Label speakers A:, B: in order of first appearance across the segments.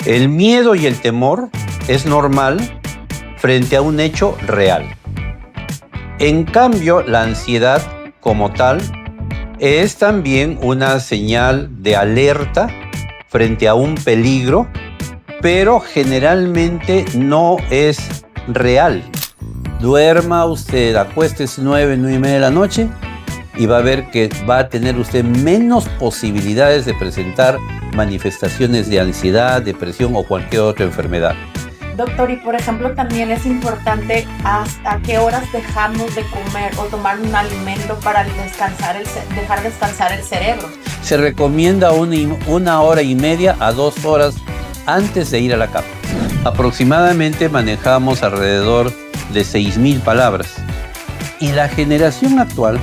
A: El miedo y el temor es normal frente a un hecho real. En cambio, la ansiedad como tal es también una señal de alerta frente a un peligro, pero generalmente no es real. Duerma usted, acuéstese 9:30 de la noche y va a ver que va a tener usted menos posibilidades de presentar manifestaciones de ansiedad, depresión o cualquier otra enfermedad.
B: Doctor, y por ejemplo también es importante hasta qué horas dejamos de comer o tomar un alimento para dejar descansar el cerebro.
A: Se recomienda 1 hora y media a 2 horas antes de ir a la cama. Aproximadamente manejamos alrededor de 6,000 palabras. Y la generación actual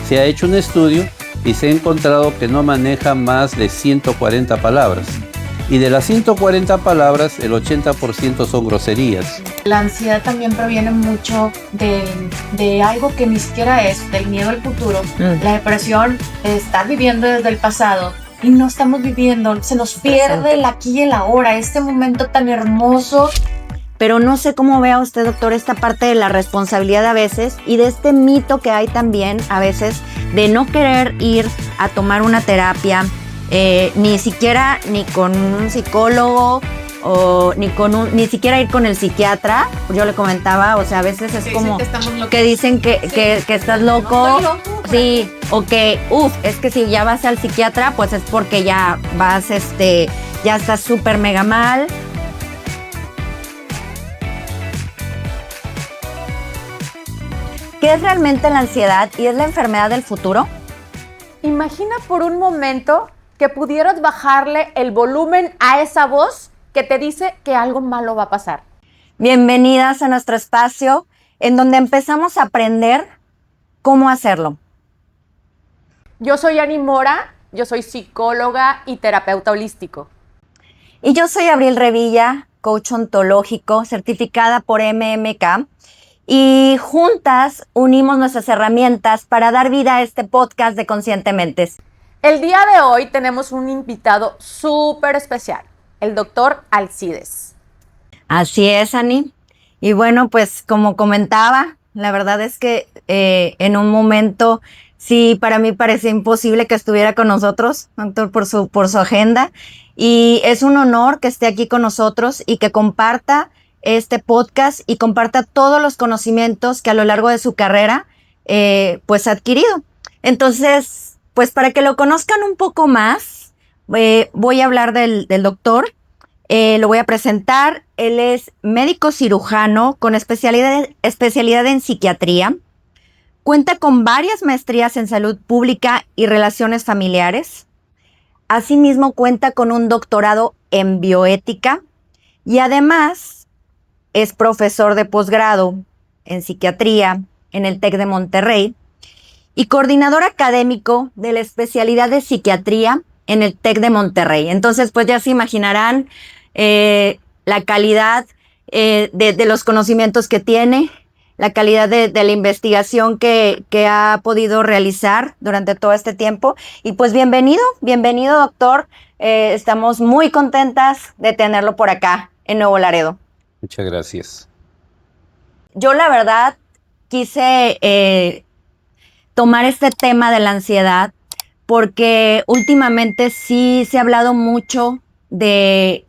A: se ha hecho un estudio y se ha encontrado que no maneja más de 140 palabras. Y de las 140 palabras, el 80% son groserías.
B: La ansiedad también proviene mucho de algo que ni siquiera es, del miedo al futuro. La depresión, estar viviendo desde el pasado y no estamos viviendo, se nos pierde el aquí y el ahora, este momento tan hermoso.
C: Pero no sé cómo vea usted, doctor, esta parte de la responsabilidad a veces y de este mito que hay también a veces de no querer ir a tomar una terapia, ni siquiera ni con un psicólogo o ni siquiera ir con el psiquiatra. Yo le comentaba, o sea, a veces es como que dicen que estás loco.
B: No estoy loco.
C: Sí, o que, es que si ya vas al psiquiatra, pues es porque ya vas, ya estás súper mega mal. ¿Qué es realmente la ansiedad y es la enfermedad del futuro?
D: Imagina por un momento que pudieras bajarle el volumen a esa voz que te dice que algo malo va a pasar.
C: Bienvenidas a nuestro espacio en donde empezamos a aprender cómo hacerlo.
D: Yo soy Ani Mora, yo soy psicóloga y terapeuta holístico.
C: Y yo soy Abril Revilla, coach ontológico, certificada por MMK. Y juntas unimos nuestras herramientas para dar vida a este podcast de Conscientemente.
D: El día de hoy tenemos un invitado súper especial, el doctor Alcides.
C: Así es, Ani. Y bueno, pues como comentaba, la verdad es que en un momento sí para mí parecía imposible que estuviera con nosotros, doctor, por su agenda. Y es un honor que esté aquí con nosotros y que comparta este podcast y comparta todos los conocimientos que a lo largo de su carrera pues ha adquirido. Entonces, pues para que lo conozcan un poco más, voy a hablar del doctor, lo voy a presentar. Él es médico cirujano con especialidad en psiquiatría, cuenta con varias maestrías en salud pública y relaciones familiares. Asimismo cuenta con un doctorado en bioética y además es profesor de posgrado en psiquiatría en el TEC de Monterrey y coordinador académico de la especialidad de psiquiatría en el TEC de Monterrey. Entonces, pues ya se imaginarán la calidad de los conocimientos que tiene, la calidad de la investigación que ha podido realizar durante todo este tiempo. Y pues bienvenido, doctor. Estamos muy contentas de tenerlo por acá en Nuevo Laredo.
A: Muchas gracias.
C: Yo la verdad quise tomar este tema de la ansiedad porque últimamente sí se ha hablado mucho de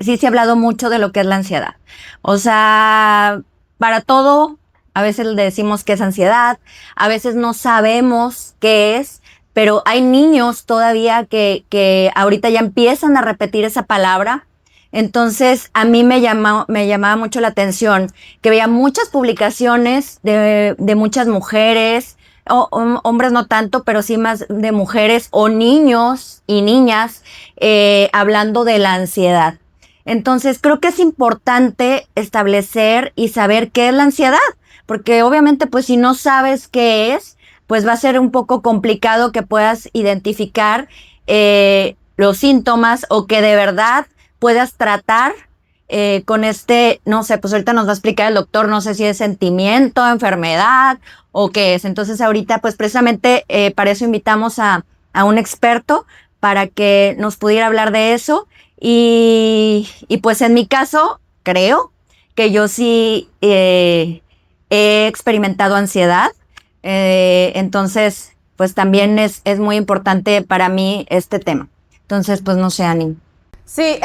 C: lo que es la ansiedad. O sea, para todo, a veces le decimos que es ansiedad, a veces no sabemos qué es, pero hay niños todavía que ahorita ya empiezan a repetir esa palabra. Entonces, a mí me llamaba mucho la atención que veía muchas publicaciones de muchas mujeres, hombres no tanto, pero sí más de mujeres o niños y niñas hablando de la ansiedad. Entonces, creo que es importante establecer y saber qué es la ansiedad, porque obviamente, pues si no sabes qué es, pues va a ser un poco complicado que puedas identificar los síntomas o que de verdad puedas tratar con no sé, pues ahorita nos va a explicar el doctor, no sé si es sentimiento, enfermedad o qué es. Entonces ahorita pues precisamente para eso invitamos a un experto para que nos pudiera hablar de eso Y pues en mi caso, creo que yo sí he experimentado ansiedad. Entonces, pues también es muy importante para mí este tema. Entonces, pues no sé, Ani.
D: Sí,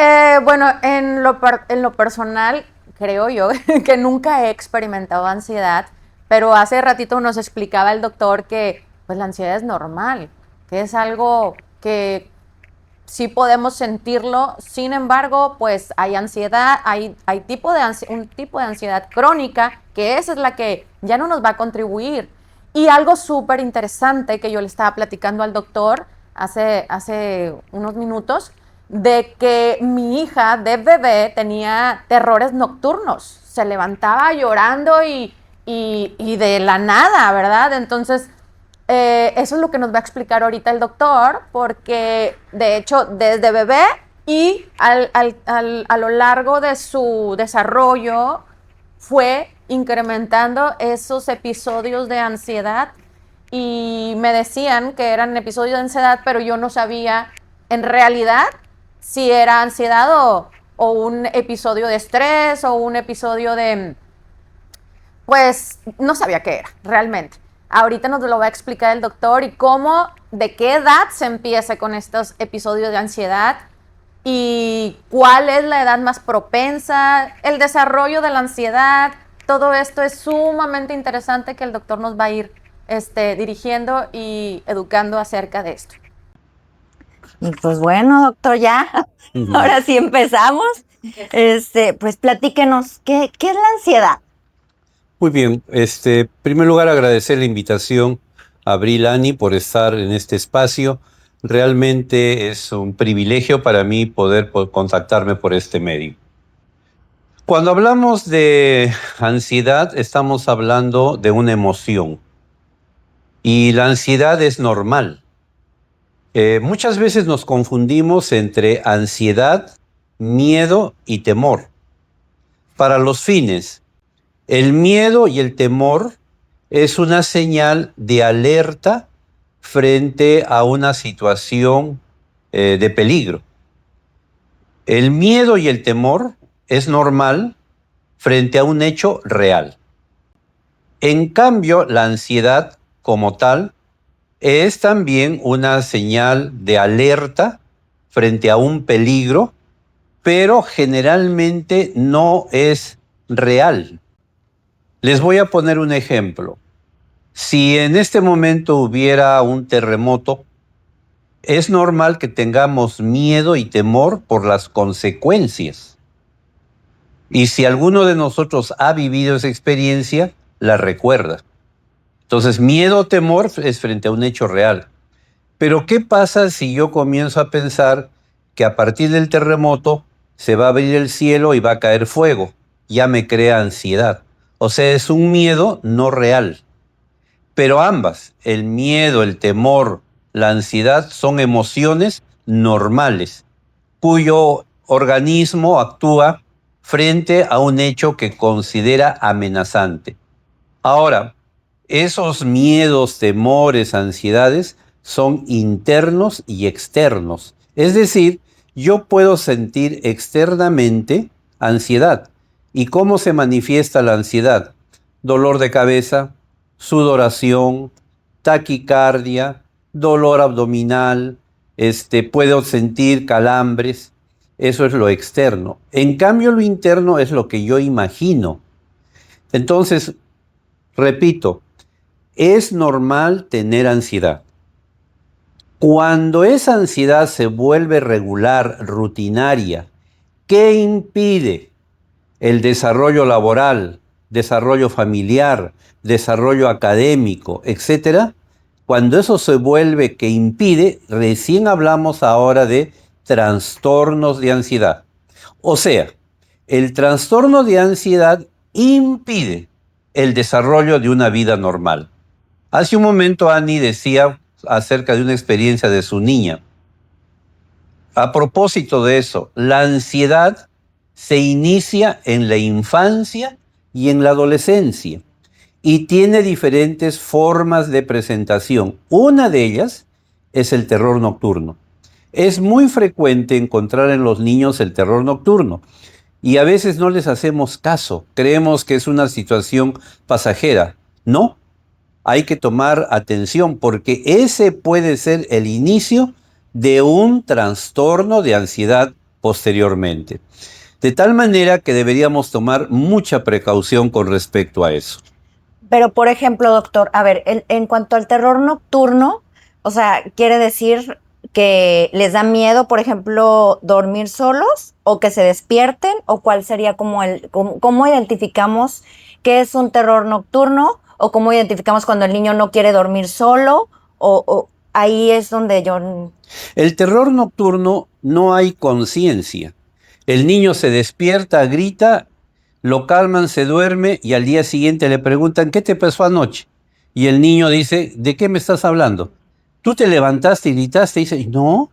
D: bueno, en lo personal, creo yo que nunca he experimentado ansiedad, pero hace ratito nos explicaba el doctor que pues la ansiedad es normal, que es algo que sí podemos sentirlo. Sin embargo, pues hay ansiedad, hay un tipo de ansiedad crónica, que esa es la que ya no nos va a contribuir. Y algo súper interesante que yo le estaba platicando al doctor hace unos minutos, de que mi hija de bebé tenía terrores nocturnos, se levantaba llorando y de la nada, ¿verdad? Entonces, eso es lo que nos va a explicar ahorita el doctor, porque de hecho desde bebé y a lo largo de su desarrollo fue incrementando esos episodios de ansiedad, y me decían que eran episodios de ansiedad, pero yo no sabía en realidad si era ansiedad o un episodio de estrés o un episodio de... Pues no sabía qué era realmente. Ahorita nos lo va a explicar el doctor y cómo, de qué edad se empieza con estos episodios de ansiedad y cuál es la edad más propensa, el desarrollo de la ansiedad. Todo esto es sumamente interesante que el doctor nos va a ir dirigiendo y educando acerca de esto.
C: Y pues bueno, doctor, ya, ahora sí empezamos. Pues platíquenos, ¿qué es la ansiedad?
A: Muy bien, en primer lugar agradecer la invitación a Abril, Ani, por estar en este espacio. Realmente es un privilegio para mí poder contactarme por este medio. Cuando hablamos de ansiedad, estamos hablando de una emoción. Y la ansiedad es normal. Muchas veces nos confundimos entre ansiedad, miedo y temor. Para los fines, el miedo y el temor es una señal de alerta frente a una situación de peligro. El miedo y el temor es normal frente a un hecho real. En cambio, la ansiedad como tal es también una señal de alerta frente a un peligro, pero generalmente no es real. Les voy a poner un ejemplo. Si en este momento hubiera un terremoto, es normal que tengamos miedo y temor por las consecuencias. Y si alguno de nosotros ha vivido esa experiencia, la recuerda. Entonces, miedo o temor es frente a un hecho real. Pero, ¿qué pasa si yo comienzo a pensar que a partir del terremoto se va a abrir el cielo y va a caer fuego? Ya me crea ansiedad. O sea, es un miedo no real. Pero ambas, el miedo, el temor, la ansiedad, son emociones normales, cuyo organismo actúa frente a un hecho que considera amenazante. Ahora, esos miedos, temores, ansiedades son internos y externos. Es decir, yo puedo sentir externamente ansiedad. ¿Y cómo se manifiesta la ansiedad? Dolor de cabeza, sudoración, taquicardia, dolor abdominal, puedo sentir calambres. Eso es lo externo. En cambio, lo interno es lo que yo imagino. Entonces, repito, es normal tener ansiedad. Cuando esa ansiedad se vuelve regular, rutinaria, ¿qué impide el desarrollo laboral, desarrollo familiar, desarrollo académico, etcétera? Cuando eso se vuelve que impide, recién hablamos ahora de trastornos de ansiedad. O sea, el trastorno de ansiedad impide el desarrollo de una vida normal. Hace un momento Ani decía acerca de una experiencia de su niña. A propósito de eso, la ansiedad se inicia en la infancia y en la adolescencia y tiene diferentes formas de presentación. Una de ellas es el terror nocturno. Es muy frecuente encontrar en los niños el terror nocturno y a veces no les hacemos caso. Creemos que es una situación pasajera. No, hay que tomar atención porque ese puede ser el inicio de un trastorno de ansiedad posteriormente. De tal manera que deberíamos tomar mucha precaución con respecto a eso.
C: Pero, por ejemplo, doctor, a ver, en cuanto al terror nocturno, o sea, ¿quiere decir que les da miedo, por ejemplo, dormir solos o que se despierten? ¿O cuál sería como cómo identificamos qué es un terror nocturno? ¿O cómo identificamos cuando el niño no quiere dormir solo? O ahí es donde yo...
A: El terror nocturno no hay conciencia. El niño se despierta, grita, lo calman, se duerme y al día siguiente le preguntan, ¿qué te pasó anoche? Y el niño dice, ¿de qué me estás hablando? ¿Tú te levantaste y gritaste? Y dice, no.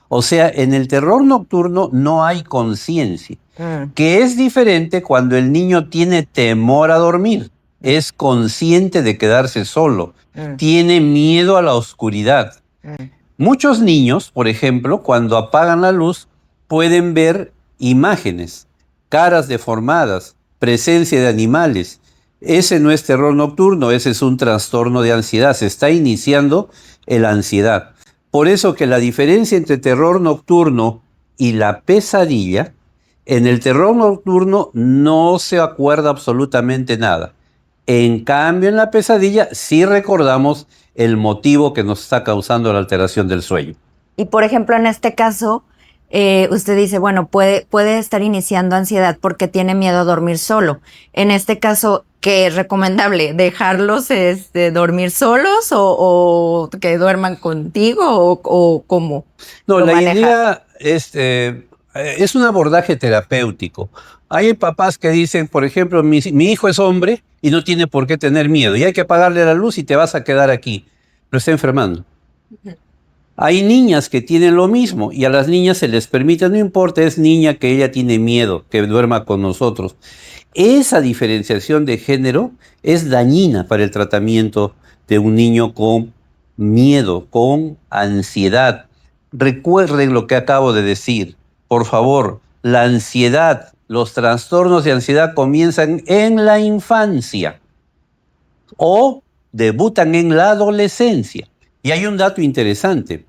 A: O sea, en el terror nocturno no hay conciencia, que es diferente cuando el niño tiene temor a dormir, es consciente de quedarse solo, tiene miedo a la oscuridad. Muchos niños, por ejemplo, cuando apagan la luz, pueden ver imágenes, caras deformadas, presencia de animales. Ese no es terror nocturno, ese es un trastorno de ansiedad. Se está iniciando la ansiedad. Por eso que la diferencia entre terror nocturno y la pesadilla, en el terror nocturno no se acuerda absolutamente nada. En cambio, en la pesadilla sí recordamos el motivo que nos está causando la alteración del sueño.
C: Y por ejemplo, en este caso, usted dice, bueno, puede estar iniciando ansiedad porque tiene miedo a dormir solo. En este caso, ¿qué es recomendable? ¿Dejarlos dormir solos o que duerman contigo o cómo?
A: No, la idea es un abordaje terapéutico. Hay papás que dicen, por ejemplo, mi hijo es hombre y no tiene por qué tener miedo y hay que apagarle la luz y te vas a quedar aquí. Lo está enfermando. Hay niñas que tienen lo mismo y a las niñas se les permite, no importa, es niña que ella tiene miedo, que duerma con nosotros. Esa diferenciación de género es dañina para el tratamiento de un niño con miedo, con ansiedad. Recuerden lo que acabo de decir. Por favor, la ansiedad, los trastornos de ansiedad comienzan en la infancia o debutan en la adolescencia. Y hay un dato interesante.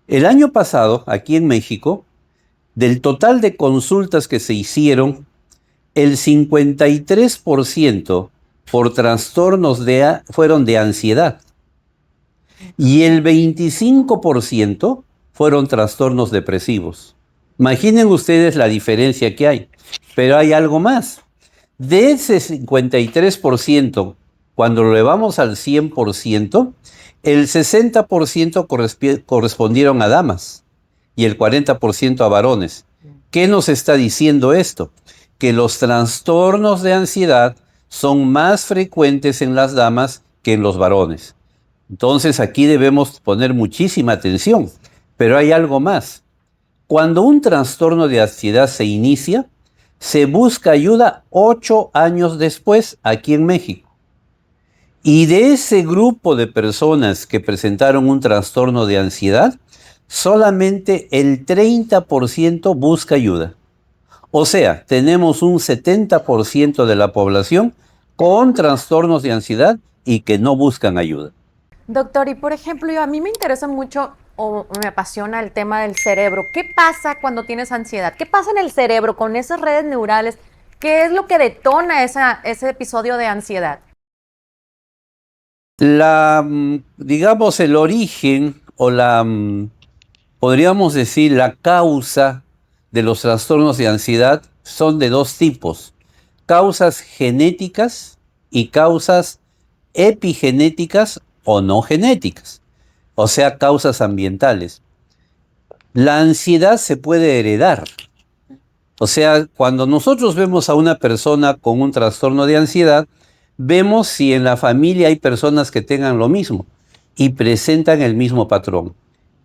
A: El año pasado, aquí en México, del total de consultas que se hicieron, el 53% por trastornos fueron de ansiedad y el 25% fueron trastornos depresivos. Imaginen ustedes la diferencia que hay. Pero hay algo más. De ese 53%, cuando lo elevamos al 100%, el 60% correspondieron a damas y el 40% a varones. ¿Qué nos está diciendo esto? Que los trastornos de ansiedad son más frecuentes en las damas que en los varones. Entonces aquí debemos poner muchísima atención. Pero hay algo más. Cuando un trastorno de ansiedad se inicia, se busca ayuda 8 años después aquí en México. Y de ese grupo de personas que presentaron un trastorno de ansiedad, solamente el 30% busca ayuda. O sea, tenemos un 70% de la población con trastornos de ansiedad y que no buscan ayuda.
D: Doctor, y por ejemplo, a mí me interesa mucho o me apasiona el tema del cerebro. ¿Qué pasa cuando tienes ansiedad? ¿Qué pasa en el cerebro con esas redes neurales? ¿Qué es lo que detona ese episodio de ansiedad?
A: Digamos, el origen o podríamos decir, la causa de los trastornos de ansiedad son de dos tipos: causas genéticas y causas epigenéticas o no genéticas, o sea, causas ambientales. La ansiedad se puede heredar. O sea, cuando nosotros vemos a una persona con un trastorno de ansiedad, vemos si en la familia hay personas que tengan lo mismo y presentan el mismo patrón.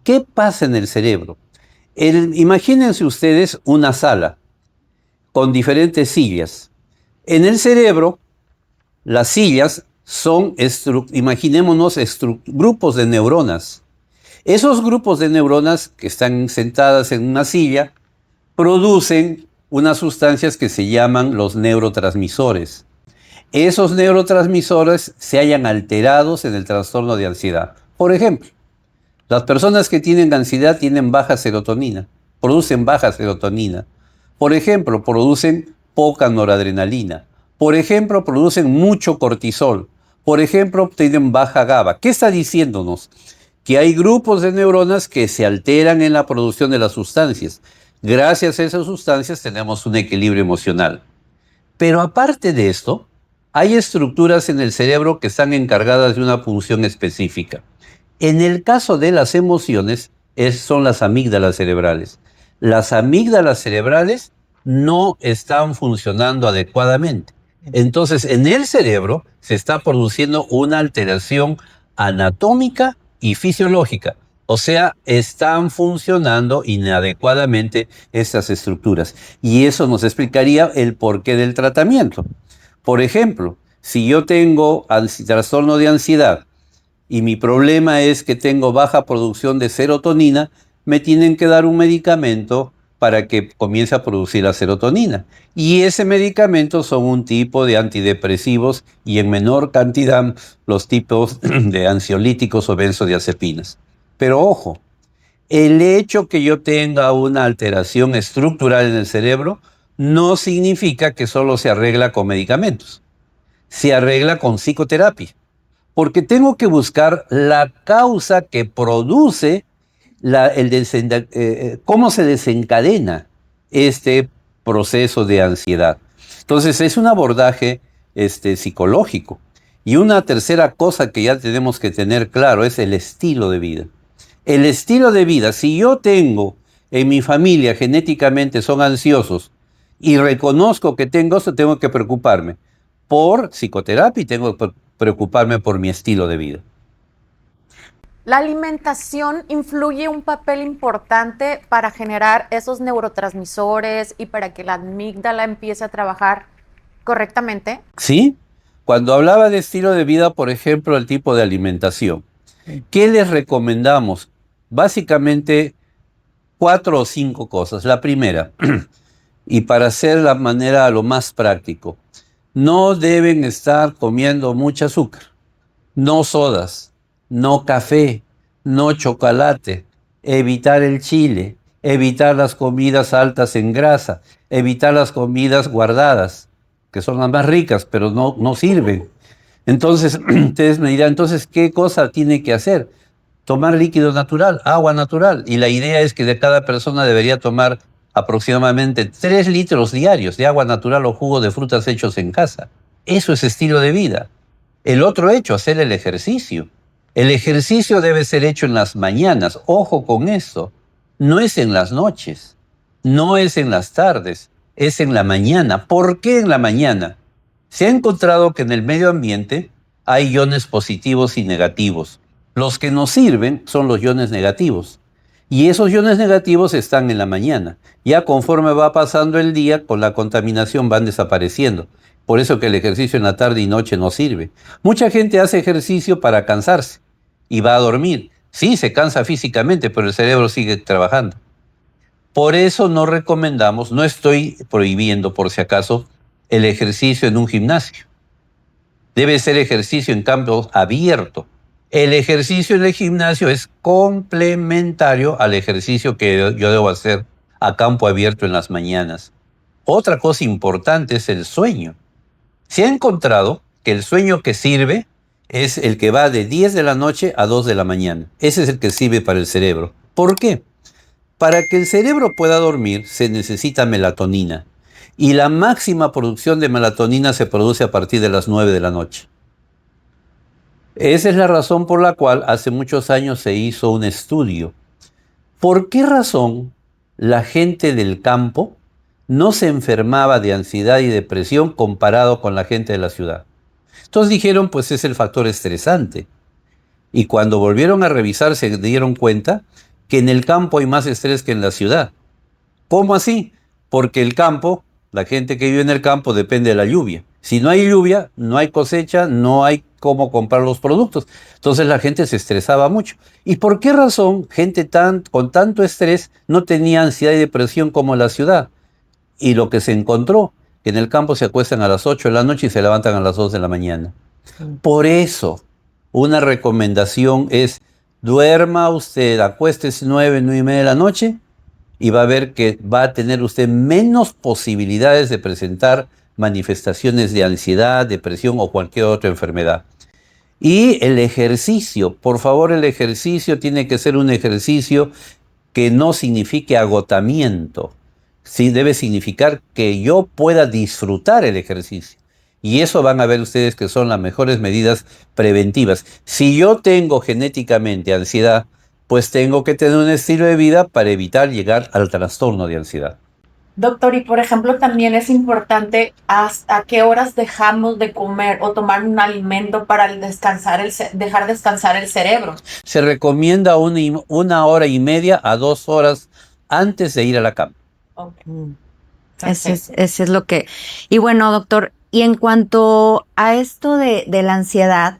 A: ¿Qué pasa en el cerebro? Imagínense ustedes una sala con diferentes sillas. En el cerebro, las sillas son, imaginémonos, grupos de neuronas. Esos grupos de neuronas que están sentadas en una silla producen unas sustancias que se llaman los neurotransmisores. Esos neurotransmisores se hallan alterados en el trastorno de ansiedad. Por ejemplo, las personas que tienen ansiedad tienen baja serotonina, producen baja serotonina. Por ejemplo, producen poca noradrenalina. Por ejemplo, producen mucho cortisol. Por ejemplo, tienen baja GABA. ¿Qué está diciéndonos? Que hay grupos de neuronas que se alteran en la producción de las sustancias. Gracias a esas sustancias tenemos un equilibrio emocional. Pero aparte de esto, hay estructuras en el cerebro que están encargadas de una función específica. En el caso de las emociones, son las amígdalas cerebrales. Las amígdalas cerebrales no están funcionando adecuadamente. Entonces, en el cerebro se está produciendo una alteración anatómica y fisiológica. O sea, están funcionando inadecuadamente estas estructuras. Y eso nos explicaría el porqué del tratamiento. Por ejemplo, si yo tengo trastorno de ansiedad y mi problema es que tengo baja producción de serotonina, me tienen que dar un medicamento para que comience a producir la serotonina. Y ese medicamento son un tipo de antidepresivos y en menor cantidad los tipos de ansiolíticos o benzodiazepinas. Pero ojo, el hecho que yo tenga una alteración estructural en el cerebro no significa que solo se arregla con medicamentos. Se arregla con psicoterapia. Porque tengo que buscar la causa que produce cómo se desencadena este proceso de ansiedad. Entonces es un abordaje psicológico. Y una tercera cosa que ya tenemos que tener claro es el estilo de vida. El estilo de vida, si yo tengo en mi familia genéticamente son ansiosos y reconozco que tengo eso, tengo que preocuparme por psicoterapia y tengo que preocuparme por mi estilo de vida.
D: La alimentación influye un papel importante para generar esos neurotransmisores y para que la amígdala empiece a trabajar correctamente.
A: Sí, cuando hablaba de estilo de vida, por ejemplo, el tipo de alimentación, ¿qué les recomendamos? Básicamente 4 o 5 cosas. La primera, y para hacer la manera lo más práctico, no deben estar comiendo mucho azúcar, no sodas, no café, no chocolate, evitar el chile, evitar las comidas altas en grasa, evitar las comidas guardadas, que son las más ricas, pero no sirven. Entonces, ustedes me dirán, entonces, ¿qué cosa tiene que hacer? Tomar líquido natural, agua natural. Y la idea es que de cada persona debería tomar aproximadamente 3 litros diarios de agua natural o jugo de frutas hechos en casa. Eso es estilo de vida. El otro hecho, hacer el ejercicio. El ejercicio debe ser hecho en las mañanas. Ojo con eso. No es en las noches. No es en las tardes. Es en la mañana. ¿Por qué en la mañana? Se ha encontrado que en el medio ambiente hay iones positivos y negativos. Los que nos sirven son los iones negativos. Y esos iones negativos están en la mañana. Ya conforme va pasando el día, con la contaminación van desapareciendo. Por eso que el ejercicio en la tarde y noche no sirve. Mucha gente hace ejercicio para cansarse y va a dormir. Sí, se cansa físicamente, pero el cerebro sigue trabajando. Por eso no recomendamos, no estoy prohibiendo por si acaso, el ejercicio en un gimnasio. Debe ser ejercicio en campo abierto. El ejercicio en el gimnasio es complementario al ejercicio que yo debo hacer a campo abierto en las mañanas. Otra cosa importante es el sueño. Se ha encontrado que el sueño que sirve es el que va de 10 de la noche a 2 de la mañana. Ese es el que sirve para el cerebro. ¿Por qué? Para que el cerebro pueda dormir se necesita melatonina. Y la máxima producción de melatonina se produce a partir de las 9 de la noche. Esa es la razón por la cual hace muchos años se hizo un estudio. ¿Por qué razón la gente del campo no se enfermaba de ansiedad y depresión comparado con la gente de la ciudad? Entonces dijeron, pues es el factor estresante. Y cuando volvieron a revisar se dieron cuenta que en el campo hay más estrés que en la ciudad. ¿Cómo así? Porque el campo, la gente que vive en el campo depende de la lluvia. Si no hay lluvia, no hay cosecha, no hay cómo comprar los productos. Entonces la gente se estresaba mucho. ¿Y por qué razón gente con tanto estrés no tenía ansiedad y depresión como en la ciudad? Y lo que se encontró, que en el campo se acuestan a las 8 de la noche y se levantan a las 2 de la mañana. Por eso, una recomendación es: duerma usted, acuéstese 9:30 de la noche, y va a ver que va a tener usted menos posibilidades de presentar manifestaciones de ansiedad, depresión o cualquier otra enfermedad. Y el ejercicio, por favor, el ejercicio tiene que ser un ejercicio que no signifique agotamiento. Sí, debe significar que yo pueda disfrutar el ejercicio. Y eso van a ver ustedes que son las mejores medidas preventivas. Si yo tengo genéticamente ansiedad, pues tengo que tener un estilo de vida para evitar llegar al trastorno de ansiedad.
B: Doctor, y por ejemplo, también es importante hasta qué horas dejamos de comer o tomar un alimento para dejar descansar el cerebro.
A: Se recomienda 1 hora y media a 2 horas antes de ir a la cama.
B: Okay.
C: Ese es lo que... Y bueno, doctor, y en cuanto a esto de la ansiedad,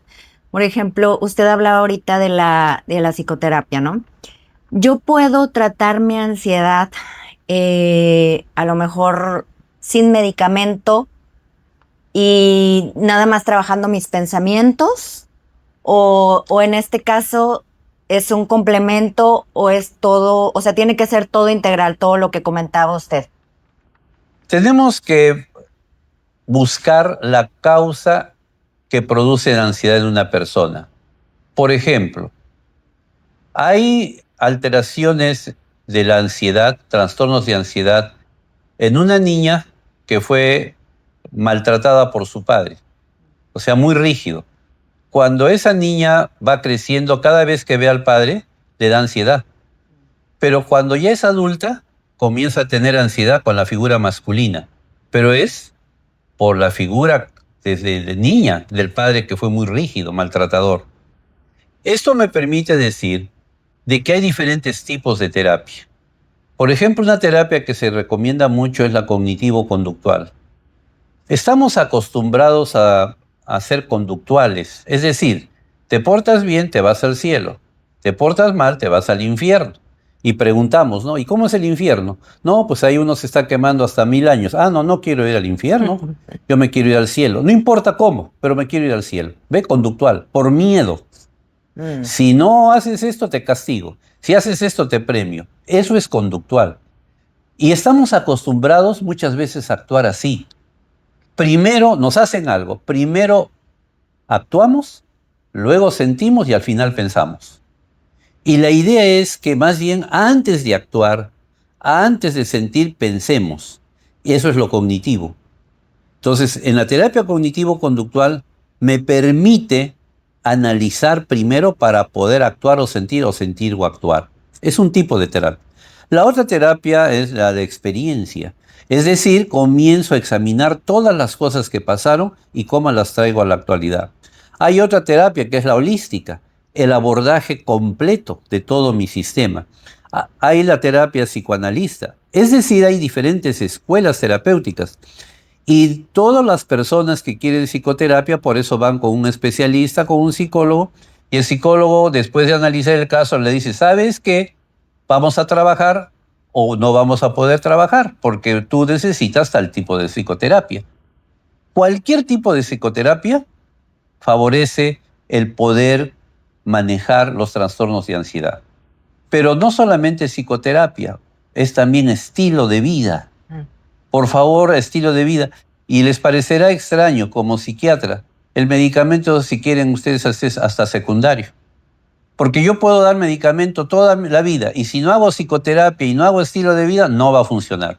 C: por ejemplo, usted hablaba ahorita de la psicoterapia, ¿no? Yo puedo tratar mi ansiedad a lo mejor sin medicamento y nada más trabajando mis pensamientos, o en este caso es un complemento o es todo, o sea, tiene que ser todo integral, todo lo que comentaba usted.
A: Tenemos que buscar la causa que produce la ansiedad en una persona. Por ejemplo, hay alteraciones de la ansiedad, trastornos de ansiedad, en una niña que fue maltratada por su padre, o sea, muy rígido. Cuando esa niña va creciendo, cada vez que ve al padre, le da ansiedad. Pero cuando ya es adulta, comienza a tener ansiedad con la figura masculina. Pero es por la figura desde de niña del padre que fue muy rígido, maltratador. Esto me permite decir de que hay diferentes tipos de terapia. Por ejemplo, una terapia que se recomienda mucho es la cognitivo-conductual. Estamos acostumbrados a ser conductuales, es decir, te portas bien, te vas al cielo, te portas mal, te vas al infierno. Y preguntamos, ¿no? ¿Y cómo es el infierno? No, pues ahí uno se está quemando hasta 1000 años. Ah, no, no quiero ir al infierno, yo me quiero ir al cielo. No importa cómo, pero me quiero ir al cielo. Ve, conductual, por miedo. Si no haces esto, te castigo. Si haces esto, te premio. Eso es conductual. Y estamos acostumbrados muchas veces a actuar así. Primero nos hacen algo, primero actuamos, luego sentimos y al final pensamos. Y la idea es que más bien antes de actuar, antes de sentir, pensemos. Y eso es lo cognitivo. Entonces, en la terapia cognitivo-conductual me permite analizar primero para poder actuar o sentir o actuar. Es un tipo de terapia. La otra terapia es la de experiencia. Es decir, comienzo a examinar todas las cosas que pasaron y cómo las traigo a la actualidad. Hay otra terapia que es la holística, el abordaje completo de todo mi sistema. Hay la terapia psicoanalista. Es decir, hay diferentes escuelas terapéuticas. Y todas las personas que quieren psicoterapia, por eso van con un especialista, con un psicólogo, y el psicólogo, después de analizar el caso, le dice, ¿sabes qué? Vamos a trabajar o no vamos a poder trabajar, porque tú necesitas tal tipo de psicoterapia. Cualquier tipo de psicoterapia favorece el poder manejar los trastornos de ansiedad. Pero no solamente psicoterapia, es también estilo de vida. Por favor, estilo de vida. Y les parecerá extraño como psiquiatra, el medicamento, si quieren ustedes, hasta secundario. Porque yo puedo dar medicamento toda la vida y si no hago psicoterapia y no hago estilo de vida, no va a funcionar.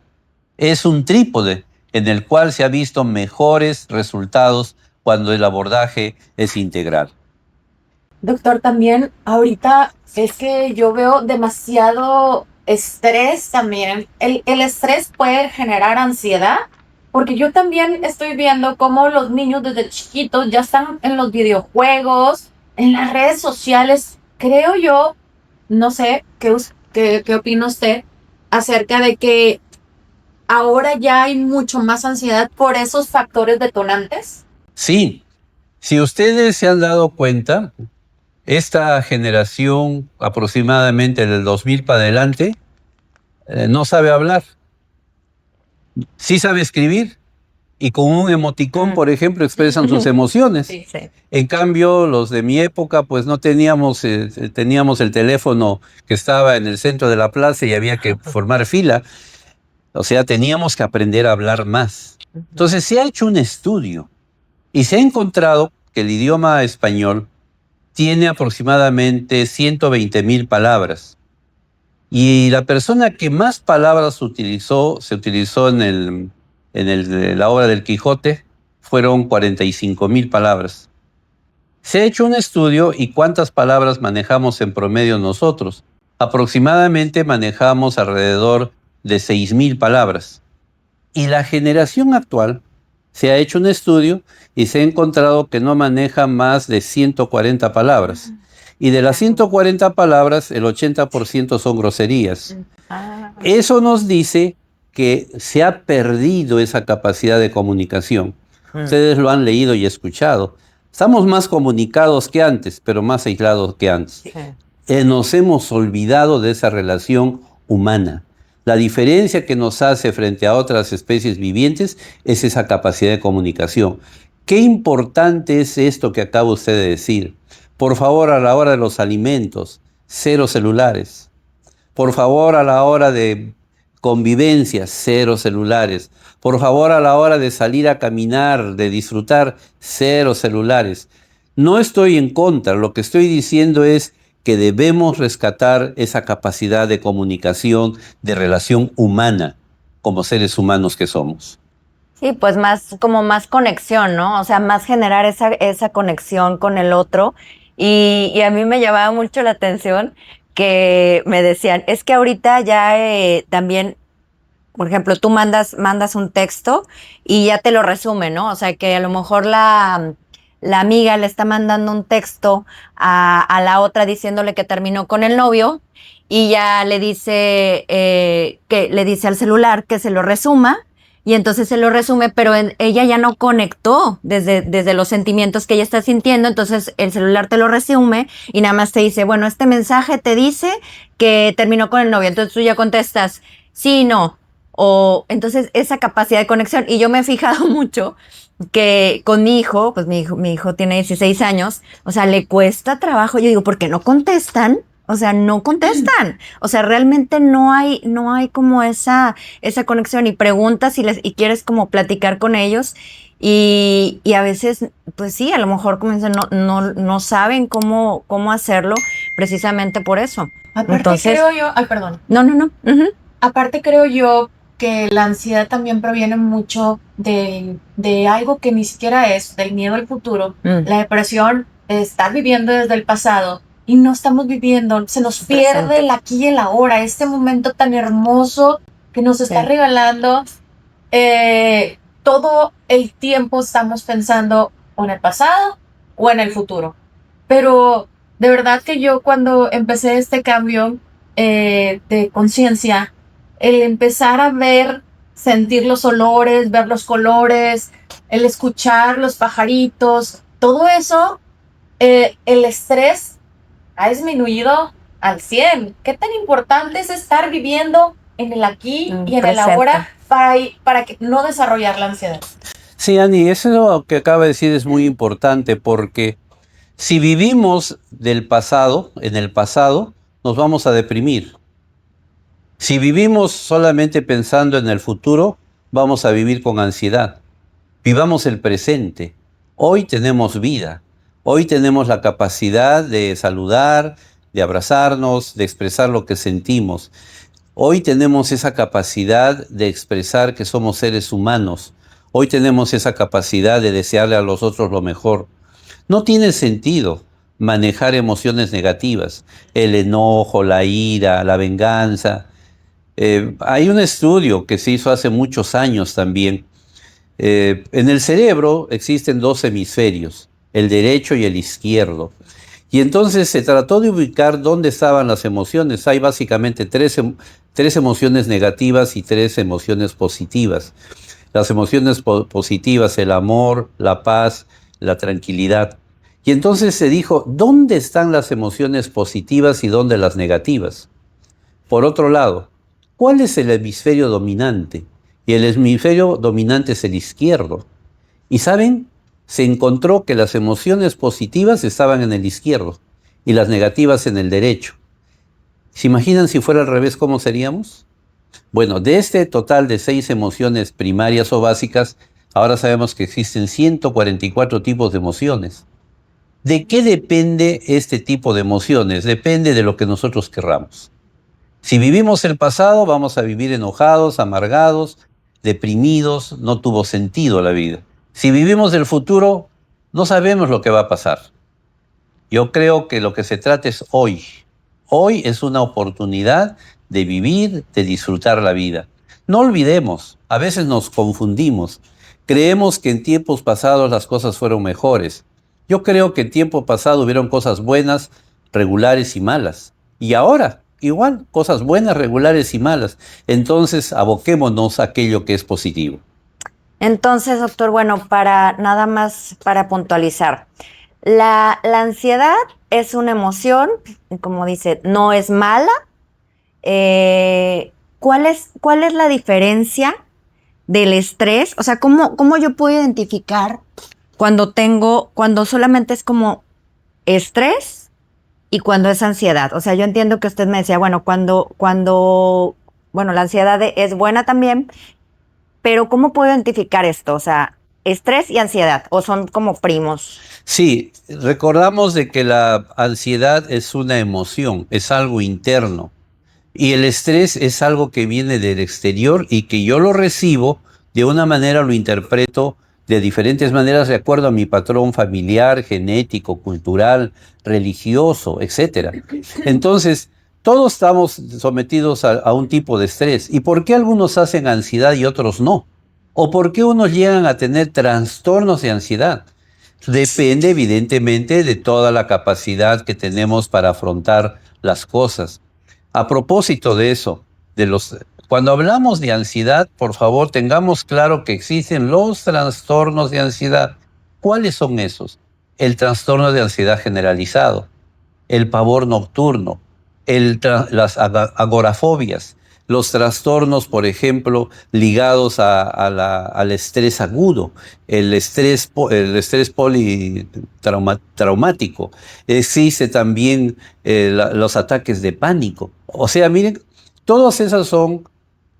A: Es un trípode en el cual se ha visto mejores resultados cuando el abordaje es integral.
B: Doctor, también ahorita es que yo veo demasiado estrés también. El estrés puede generar ansiedad, porque yo también estoy viendo cómo los niños desde chiquitos ya están en los videojuegos, en las redes sociales. Creo yo, no sé, ¿qué opina usted acerca de que ahora ya hay mucho más ansiedad por esos factores detonantes.
A: Sí, si ustedes se han dado cuenta, esta generación aproximadamente del 2000 para adelante no sabe hablar, sí sabe escribir y con un emoticón, por ejemplo, expresan sus emociones.
C: Sí, sí.
A: En cambio, los de mi época, pues no teníamos, teníamos el teléfono que estaba en el centro de la plaza y había que formar fila. O sea, teníamos que aprender a hablar más. Entonces, se ha hecho un estudio y se ha encontrado que el idioma español tiene aproximadamente 120,000 palabras. Y la persona que más palabras se utilizó en la obra del Quijote, fueron 45,000 palabras. Se ha hecho un estudio y ¿cuántas palabras manejamos en promedio nosotros? Aproximadamente manejamos alrededor de 6,000 palabras. Y la generación actual, se ha hecho un estudio y se ha encontrado que no maneja más de 140 palabras. Y de las 140 palabras, el 80% son groserías. Eso nos dice que se ha perdido esa capacidad de comunicación. Ustedes lo han leído y escuchado. Estamos más comunicados que antes, pero más aislados que antes. Nos hemos olvidado de esa relación humana. La diferencia que nos hace frente a otras especies vivientes es esa capacidad de comunicación. Qué importante es esto que acaba usted de decir. Por favor, a la hora de los alimentos, 0 celulares. Por favor, a la hora de convivencia, 0 celulares. Por favor, a la hora de salir a caminar, de disfrutar, 0 celulares. No estoy en contra, lo que estoy diciendo es que debemos rescatar esa capacidad de comunicación, de relación humana, como seres humanos que somos.
C: Sí, pues como más conexión, ¿no? O sea, más generar esa conexión con el otro. Y a mí me llamaba mucho la atención que me decían, es que ahorita ya también, por ejemplo, tú mandas un texto y ya te lo resume, ¿no? O sea, que a lo mejor la amiga le está mandando un texto a la otra diciéndole que terminó con el novio y ya le dice al celular que se lo resuma. Y entonces se lo resume, pero ella ya no conectó desde los sentimientos que ella está sintiendo, entonces el celular te lo resume y nada más te dice, bueno, este mensaje te dice que terminó con el novio, entonces tú ya contestas, sí, no, o entonces esa capacidad de conexión. Y yo me he fijado mucho que con mi hijo, pues mi hijo tiene 16 años, o sea, le cuesta trabajo, yo digo, ¿por qué no contestan? O sea, no contestan. O sea, realmente no hay como esa conexión y preguntas y quieres como platicar con ellos y a veces, pues sí, a lo mejor como dicen, no saben cómo hacerlo precisamente por eso.
B: Aparte
C: Entonces,
B: creo yo, perdón.
C: No. Uh-huh.
B: Aparte creo yo que la ansiedad también proviene mucho de algo que ni siquiera es, del miedo al futuro. La depresión, estar viviendo desde el pasado. Y no estamos viviendo, se nos pierde el aquí y el ahora, este momento tan hermoso que nos está regalando. Todo el tiempo estamos pensando o en el pasado o en el futuro. Pero de verdad que yo cuando empecé este cambio de conciencia, el empezar a ver, sentir los olores, ver los colores, el escuchar los pajaritos, todo eso, el estrés ha disminuido al 100. ¿Qué tan importante es estar viviendo en el aquí y en el ahora para que no desarrollar la ansiedad?
A: Sí, Ani, eso que acaba de decir es muy importante porque si vivimos del pasado, en el pasado, nos vamos a deprimir. Si vivimos solamente pensando en el futuro, vamos a vivir con ansiedad. Vivamos el presente. Hoy tenemos vida. Hoy tenemos la capacidad de saludar, de abrazarnos, de expresar lo que sentimos. Hoy tenemos esa capacidad de expresar que somos seres humanos. Hoy tenemos esa capacidad de desearle a los otros lo mejor. No tiene sentido manejar emociones negativas, el enojo, la ira, la venganza. Hay un estudio que se hizo hace muchos años también. En el cerebro existen 2 hemisferios, el derecho y el izquierdo. Y entonces se trató de ubicar dónde estaban las emociones. Hay básicamente tres emociones negativas y 3 emociones positivas. Las emociones positivas, el amor, la paz, la tranquilidad. Y entonces se dijo, ¿dónde están las emociones positivas y dónde las negativas? Por otro lado, ¿cuál es el hemisferio dominante? Y el hemisferio dominante es el izquierdo. Y ¿saben? Se encontró que las emociones positivas estaban en el izquierdo y las negativas en el derecho. ¿Se imaginan si fuera al revés cómo seríamos? Bueno, de este total de 6 emociones primarias o básicas, ahora sabemos que existen 144 tipos de emociones. ¿De qué depende este tipo de emociones? Depende de lo que nosotros querramos. Si vivimos el pasado, vamos a vivir enojados, amargados, deprimidos, no tuvo sentido la vida. Si vivimos el futuro, no sabemos lo que va a pasar. Yo creo que lo que se trata es hoy. Hoy es una oportunidad de vivir, de disfrutar la vida. No olvidemos, a veces nos confundimos. Creemos que en tiempos pasados las cosas fueron mejores. Yo creo que en tiempo pasado hubieron cosas buenas, regulares y malas. Y ahora, igual, cosas buenas, regulares y malas. Entonces, aboquémonos a aquello que es positivo.
C: Entonces, doctor, bueno, nada más para puntualizar, la ansiedad es una emoción, como dice, no es mala. ¿Cuál es la diferencia del estrés? O sea, ¿cómo yo puedo identificar cuando solamente es como estrés y cuando es ansiedad? O sea, yo entiendo que usted me decía, bueno, la ansiedad es buena también, pero ¿cómo puedo identificar esto? O sea, estrés y ansiedad, ¿o son como primos?
A: Sí, recordamos de que la ansiedad es una emoción, es algo interno. Y el estrés es algo que viene del exterior y que yo lo recibo de una manera, lo interpreto de diferentes maneras de acuerdo a mi patrón familiar, genético, cultural, religioso, etc. Entonces, todos estamos sometidos a un tipo de estrés. ¿Y por qué algunos hacen ansiedad y otros no? ¿O por qué unos llegan a tener trastornos de ansiedad? Depende evidentemente de toda la capacidad que tenemos para afrontar las cosas. A propósito de eso, cuando hablamos de ansiedad, por favor, tengamos claro que existen los trastornos de ansiedad. ¿Cuáles son esos? El trastorno de ansiedad generalizado, el pavor nocturno, las agorafobias, los trastornos, por ejemplo, ligados al estrés agudo, el estrés traumático. Existe también los ataques de pánico. O sea, miren, todos esos son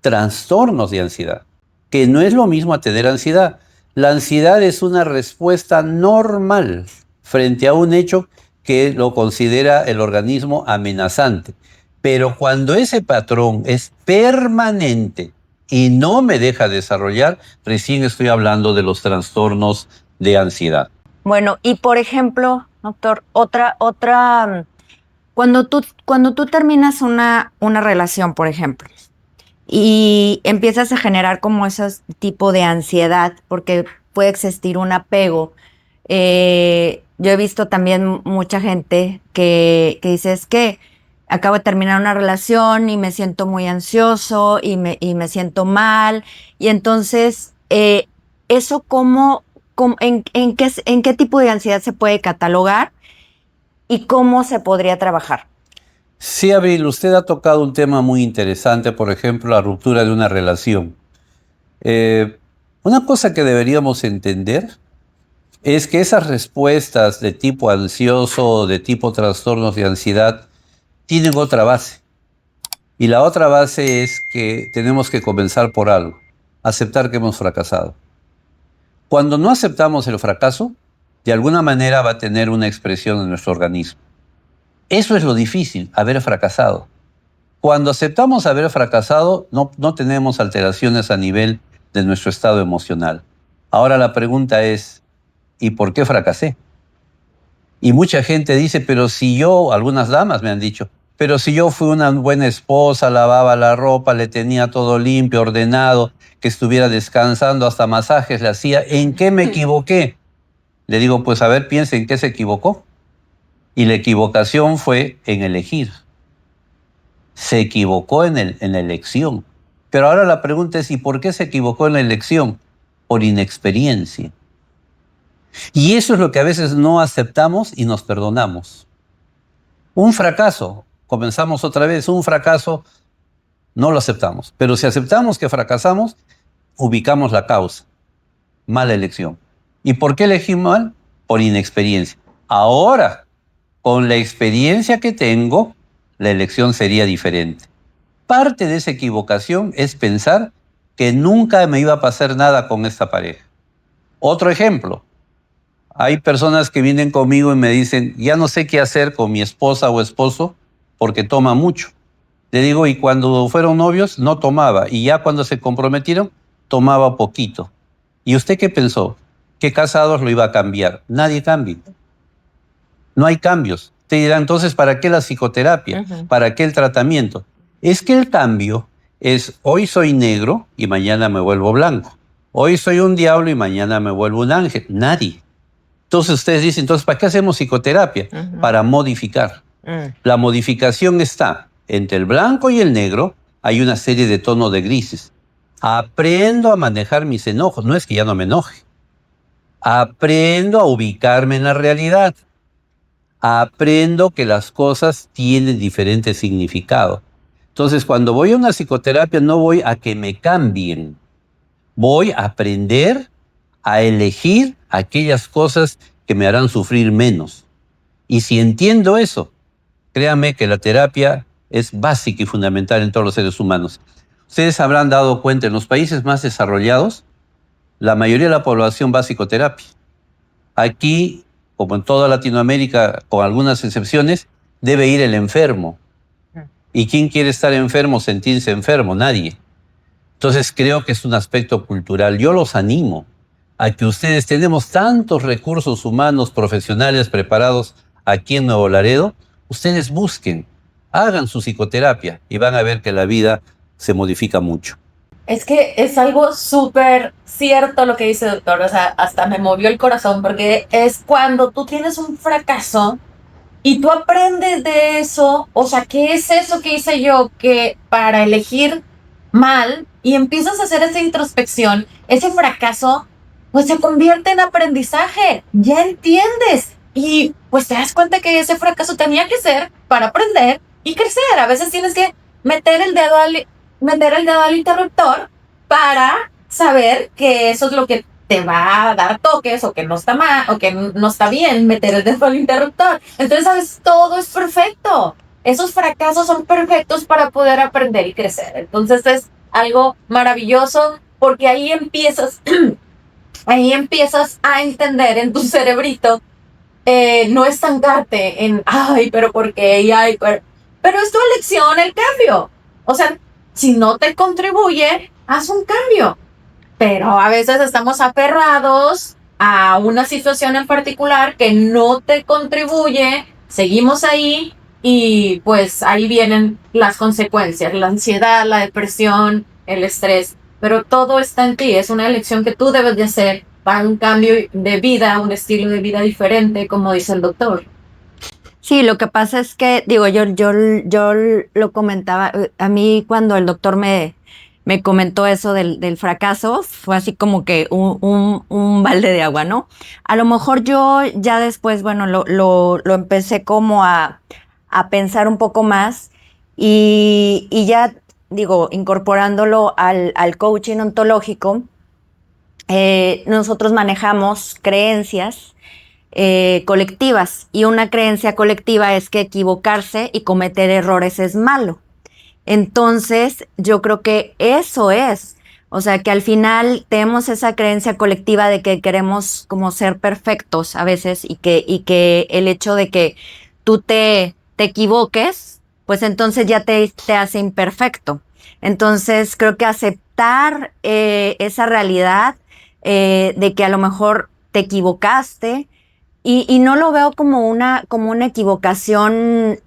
A: trastornos de ansiedad, que no es lo mismo a tener ansiedad. La ansiedad es una respuesta normal frente a un hecho que lo considera el organismo amenazante. Pero cuando ese patrón es permanente y no me deja desarrollar, recién estoy hablando de los trastornos de ansiedad.
C: Bueno, y por ejemplo, doctor, cuando tú terminas una relación, por ejemplo, y empiezas a generar como ese tipo de ansiedad, porque puede existir un apego. Yo he visto también mucha gente que dice, es que acabo de terminar una relación y me siento muy ansioso y me siento mal. Y entonces, ¿eso en qué tipo de ansiedad se puede catalogar y cómo se podría trabajar?
A: Sí, Abril, usted ha tocado un tema muy interesante, por ejemplo, la ruptura de una relación. Una cosa que deberíamos entender es que esas respuestas de tipo ansioso, de tipo trastornos de ansiedad, tienen otra base. Y la otra base es que tenemos que comenzar por algo, aceptar que hemos fracasado. Cuando no aceptamos el fracaso, de alguna manera va a tener una expresión en nuestro organismo. Eso es lo difícil, haber fracasado. Cuando aceptamos haber fracasado, no tenemos alteraciones a nivel de nuestro estado emocional. Ahora la pregunta es, ¿y por qué fracasé? Y mucha gente dice, pero si yo, algunas damas me han dicho, pero si yo fui una buena esposa, lavaba la ropa, le tenía todo limpio, ordenado, que estuviera descansando, hasta masajes le hacía, ¿en qué me equivoqué? Le digo, pues a ver, piense en qué se equivocó. Y la equivocación fue en elegir. Se equivocó en la elección. Pero ahora la pregunta es, ¿y por qué se equivocó en la elección? Por inexperiencia. Y eso es lo que a veces no aceptamos y nos perdonamos. Un fracaso, comenzamos otra vez, un fracaso, no lo aceptamos. Pero si aceptamos que fracasamos, ubicamos la causa. Mala elección. ¿Y por qué elegí mal? Por inexperiencia. Ahora, con la experiencia que tengo, la elección sería diferente. Parte de esa equivocación es pensar que nunca me iba a pasar nada con esta pareja. Otro ejemplo. Hay personas que vienen conmigo y me dicen, ya no sé qué hacer con mi esposa o esposo porque toma mucho. Le digo, y cuando fueron novios no tomaba, y ya cuando se comprometieron tomaba poquito. ¿Y usted qué pensó? Que casados lo iba a cambiar. Nadie cambia. No hay cambios. Te dirá, entonces, ¿para qué la psicoterapia? ¿Para qué el tratamiento? Es que el cambio es, hoy soy negro y mañana me vuelvo blanco. Hoy soy un diablo y mañana me vuelvo un ángel. Nadie. Entonces ustedes dicen, entonces, ¿para qué hacemos psicoterapia? Para modificar. La modificación está entre el blanco y el negro, hay una serie de tonos de grises. Aprendo a manejar mis enojos. No es que ya no me enoje. Aprendo a ubicarme en la realidad. Aprendo que las cosas tienen diferente significado. Entonces, cuando voy a una psicoterapia, no voy a que me cambien. Voy a aprender a elegir aquellas cosas que me harán sufrir menos. Y si entiendo eso, créanme que la terapia es básica y fundamental en todos los seres humanos. Ustedes habrán dado cuenta, en los países más desarrollados, la mayoría de la población va a psicoterapia. Aquí, como en toda Latinoamérica, con algunas excepciones, debe ir el enfermo. ¿Y quién quiere estar enfermo, sentirse enfermo? Nadie. Entonces creo que es un aspecto cultural. Yo los animo a que ustedes, tenemos tantos recursos humanos, profesionales preparados aquí en Nuevo Laredo, ustedes busquen, hagan su psicoterapia y van a ver que la vida se modifica mucho.
B: Es que es algo súper cierto lo que dice el doctor, o sea, hasta me movió el corazón, porque es cuando tú tienes un fracaso y tú aprendes de eso, o sea, ¿qué es eso que hice yo que para elegir mal? Y empiezas a hacer esa introspección, ese fracaso, pues se convierte en aprendizaje, ya entiendes, y pues te das cuenta que ese fracaso tenía que ser para aprender y crecer. A veces tienes que meter el dedo al interruptor para saber que eso es lo que te va a dar toques, o que no está mal, o que no está bien meter el dedo al interruptor. Entonces, ¿sabes? Todo es perfecto. Esos fracasos son perfectos para poder aprender y crecer. Entonces es algo maravilloso, porque ahí empiezas a entender en tu cerebrito, no estancarte en, ay, pero ¿por qué? Y, ay, pero es tu elección el cambio. O sea, si no te contribuye, haz un cambio. Pero a veces estamos aferrados a una situación en particular que no te contribuye, seguimos ahí y pues ahí vienen las consecuencias, la ansiedad, la depresión, el estrés. Pero todo está en ti, es una elección que tú debes de hacer para un cambio de vida, un estilo de vida diferente, como dice el doctor.
C: Sí, lo que pasa es que, digo, yo lo comentaba, a mí cuando el doctor me comentó eso del fracaso, fue así como que un balde de agua, ¿no? A lo mejor yo ya después, bueno, lo empecé como a pensar un poco más y ya, digo, incorporándolo al coaching ontológico, nosotros manejamos creencias colectivas, y una creencia colectiva es que equivocarse y cometer errores es malo. Entonces, yo creo que eso es, o sea, que al final tenemos esa creencia colectiva de que queremos como ser perfectos a veces, y que el hecho de que tú te equivoques, pues entonces ya te hace imperfecto. Entonces, creo que aceptar esa realidad de que a lo mejor te equivocaste, y no lo veo como una equivocación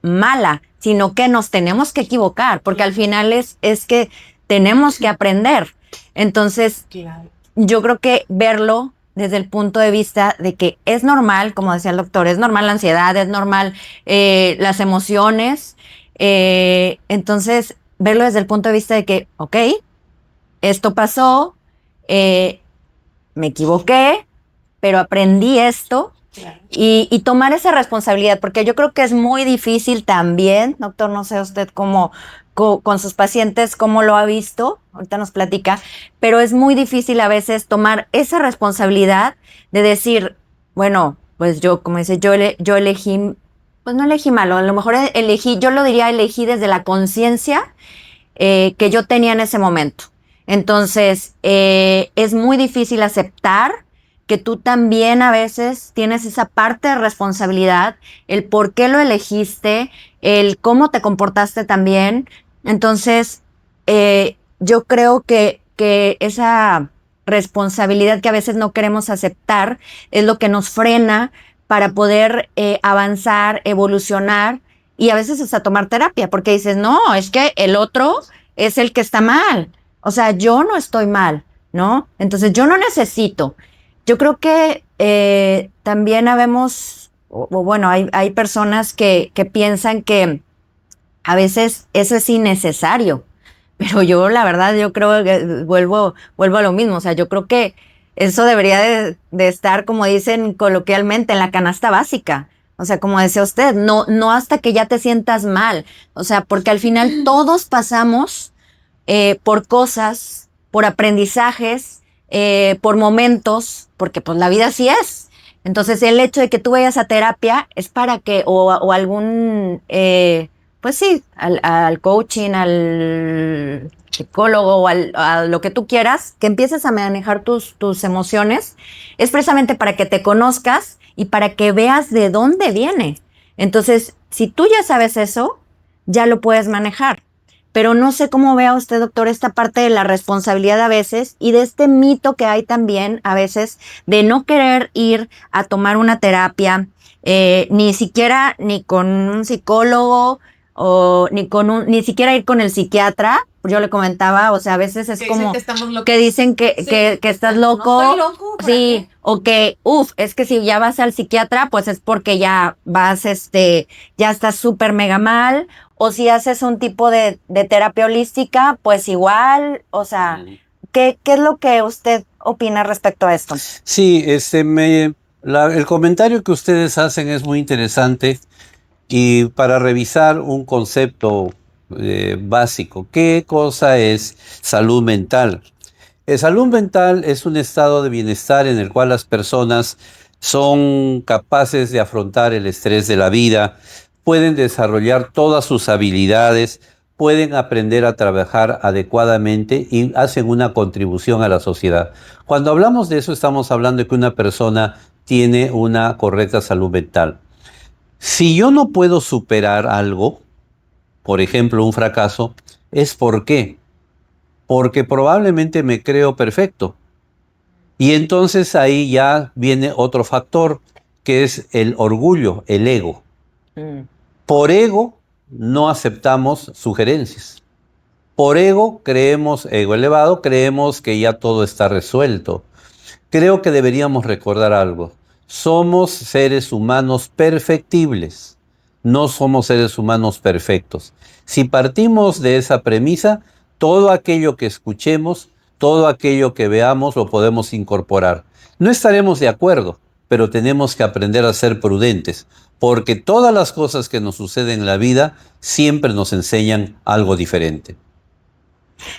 C: mala, sino que nos tenemos que equivocar, porque al final es que tenemos que aprender. Entonces, yo creo que verlo desde el punto de vista de que es normal, como decía el doctor, es normal la ansiedad, es normal las emociones. Entonces, verlo desde el punto de vista de que, ok, esto pasó, me equivoqué, pero aprendí esto.
B: Claro.
C: Y tomar esa responsabilidad, porque yo creo que es muy difícil también, doctor, no sé usted cómo, con sus pacientes, cómo lo ha visto, ahorita nos platica, pero es muy difícil a veces tomar esa responsabilidad de decir, bueno, pues yo, como dice, yo elegí, pues no elegí malo, a lo mejor elegí, yo lo diría, elegí desde la conciencia que yo tenía en ese momento. Entonces, es muy difícil aceptar que tú también a veces tienes esa parte de responsabilidad, el por qué lo elegiste, el cómo te comportaste también. Entonces, yo creo que esa responsabilidad que a veces no queremos aceptar es lo que nos frena para poder avanzar, evolucionar y a veces hasta tomar terapia, porque dices, no, es que el otro es el que está mal. O sea, yo no estoy mal, ¿no? Entonces, yo no necesito. Yo creo que también habemos, o bueno, hay personas que piensan que a veces eso es innecesario, pero yo la verdad, yo creo que vuelvo a lo mismo, o sea, yo creo que eso debería de estar, como dicen coloquialmente, en la canasta básica. O sea, como decía usted, no hasta que ya te sientas mal, o sea, porque al final todos pasamos por cosas, por aprendizajes, por momentos, porque pues la vida así es. Entonces el hecho de que tú vayas a terapia es para que, o algún, pues sí, al coaching, al psicólogo o a lo que tú quieras, que empieces a manejar tus emociones, es precisamente para que te conozcas y para que veas de dónde viene. Entonces, si tú ya sabes eso, ya lo puedes manejar. Pero no sé cómo vea usted, doctor, esta parte de la responsabilidad a veces y de este mito que hay también a veces de no querer ir a tomar una terapia, ni siquiera ni con un psicólogo o ni siquiera ir con el psiquiatra. Yo le comentaba, o sea, a veces es como que dicen que estás loco.
B: No estoy loco.
C: Sí, o que, es que si ya vas al psiquiatra, pues es porque ya vas, ya estás súper mega mal. O si haces un tipo de terapia holística, pues igual, o sea, ¿qué es lo que usted opina respecto a esto?
A: Sí, el comentario que ustedes hacen es muy interesante y para revisar un concepto básico, ¿qué cosa es salud mental? Salud mental es un estado de bienestar en el cual las personas son capaces de afrontar el estrés de la vida, pueden desarrollar todas sus habilidades, pueden aprender a trabajar adecuadamente y hacen una contribución a la sociedad. Cuando hablamos de eso, estamos hablando de que una persona tiene una correcta salud mental. Si yo no puedo superar algo, por ejemplo, un fracaso, ¿es por qué? Porque probablemente me creo perfecto. Y entonces ahí ya viene otro factor, que es el orgullo, el ego. Por ego no aceptamos sugerencias. Por ego creemos, ego elevado, creemos que ya todo está resuelto. Creo que deberíamos recordar algo. Somos seres humanos perfectibles. No somos seres humanos perfectos. Si partimos de esa premisa, todo aquello que escuchemos, todo aquello que veamos, lo podemos incorporar. No estaremos de acuerdo, pero tenemos que aprender a ser prudentes, porque todas las cosas que nos suceden en la vida siempre nos enseñan algo diferente.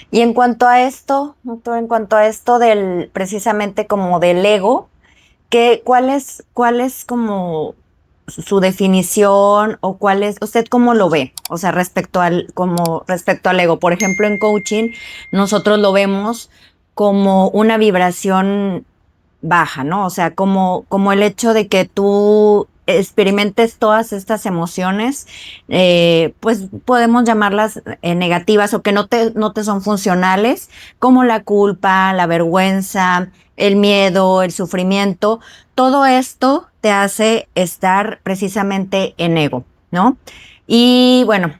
C: Y en cuanto a esto, doctor, en cuanto a esto del, precisamente como del ego, ¿cuál es como su definición o usted cómo lo ve? O sea, respecto al ego. Por ejemplo, en coaching, nosotros lo vemos como una vibración baja, ¿no? O sea, como el hecho de que tú experimentes todas estas emociones, pues podemos llamarlas negativas o que no te son funcionales, como la culpa, la vergüenza, el miedo, el sufrimiento. Todo esto te hace estar precisamente en ego, ¿no? Y bueno,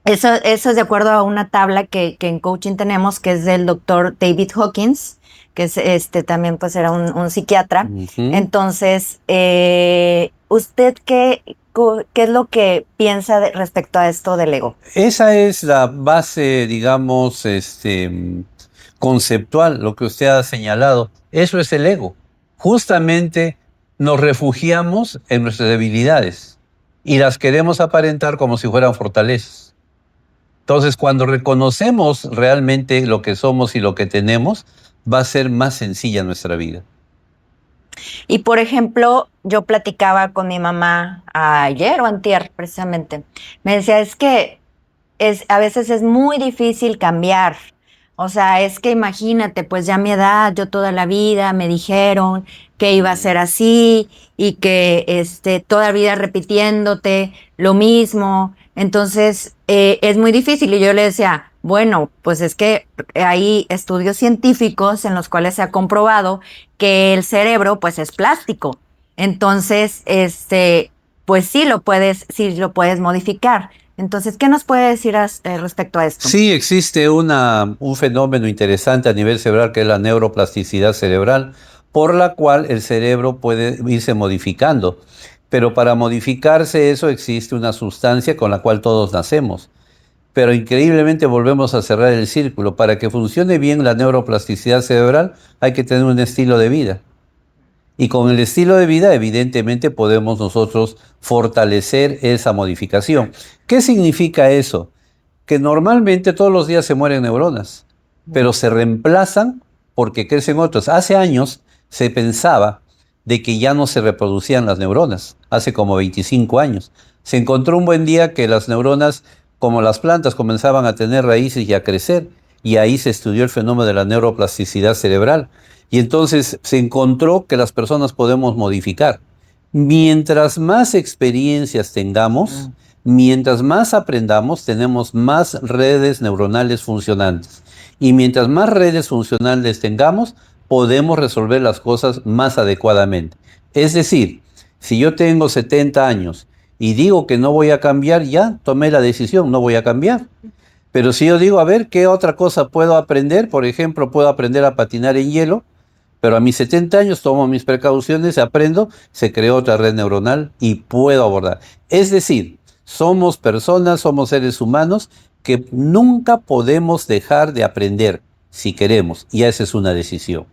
C: Eso es de acuerdo a una tabla que en coaching tenemos, que es del doctor David Hawkins, que es también pues era un psiquiatra. Entonces, ¿usted qué es lo que piensa respecto a esto del ego?
A: Esa es la base, digamos, conceptual, lo que usted ha señalado. Eso es el ego. Justamente nos refugiamos en nuestras debilidades y las queremos aparentar como si fueran fortalezas. Entonces, cuando reconocemos realmente lo que somos y lo que tenemos, va a ser más sencilla nuestra vida.
C: Y por ejemplo, yo platicaba con mi mamá ayer o antier, precisamente. Me decía, es que a veces es muy difícil cambiar. O sea, es que imagínate, pues ya a mi edad, yo toda la vida me dijeron que iba a ser así y que toda la vida repitiéndote lo mismo. Entonces, es muy difícil. Y yo le decía, bueno, pues es que hay estudios científicos en los cuales se ha comprobado que el cerebro, pues es plástico. Entonces, pues sí lo puedes modificar. Entonces, ¿qué nos puede decir respecto a esto?
A: Sí, existe un fenómeno interesante a nivel cerebral que es la neuroplasticidad cerebral, por la cual el cerebro puede irse modificando. Pero para modificarse eso existe una sustancia con la cual todos nacemos. Pero increíblemente volvemos a cerrar el círculo. Para que funcione bien la neuroplasticidad cerebral hay que tener un estilo de vida. Y con el estilo de vida, evidentemente, podemos nosotros fortalecer esa modificación. ¿Qué significa eso? Que normalmente todos los días se mueren neuronas, pero se reemplazan porque crecen otras. Hace años se pensaba de que ya no se reproducían las neuronas, hace como 25 años. Se encontró un buen día que las neuronas, como las plantas, comenzaban a tener raíces y a crecer, y ahí se estudió el fenómeno de la neuroplasticidad cerebral. Y entonces se encontró que las personas podemos modificar. Mientras más experiencias tengamos, mientras más aprendamos, tenemos más redes neuronales funcionantes. Y mientras más redes funcionales tengamos, podemos resolver las cosas más adecuadamente. Es decir, si yo tengo 70 años y digo que no voy a cambiar, ya tomé la decisión, no voy a cambiar. Pero si yo digo, a ver, ¿qué otra cosa puedo aprender? Por ejemplo, puedo aprender a patinar en hielo, pero a mis 70 años tomo mis precauciones, aprendo, se creó otra red neuronal y puedo abordar. Es decir, somos personas, somos seres humanos que nunca podemos dejar de aprender si queremos, y esa es una decisión.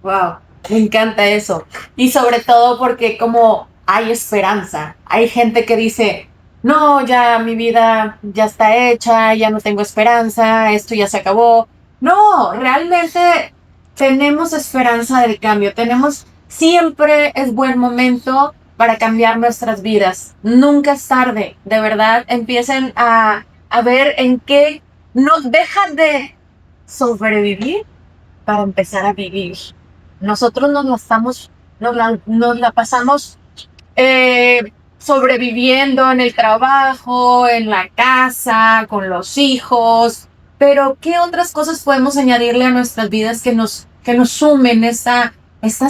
B: Wow, me encanta eso. Y sobre todo porque como hay esperanza, hay gente que dice, no, ya mi vida ya está hecha, ya no tengo esperanza, esto ya se acabó. No, realmente tenemos esperanza del cambio, siempre es buen momento para cambiar nuestras vidas. Nunca es tarde, de verdad, empiecen a ver en qué nos dejan de sobrevivir para empezar a vivir. Nosotros nos la pasamos sobreviviendo en el trabajo, en la casa, con los hijos, pero ¿qué otras cosas podemos añadirle a nuestras vidas que nos sumen estas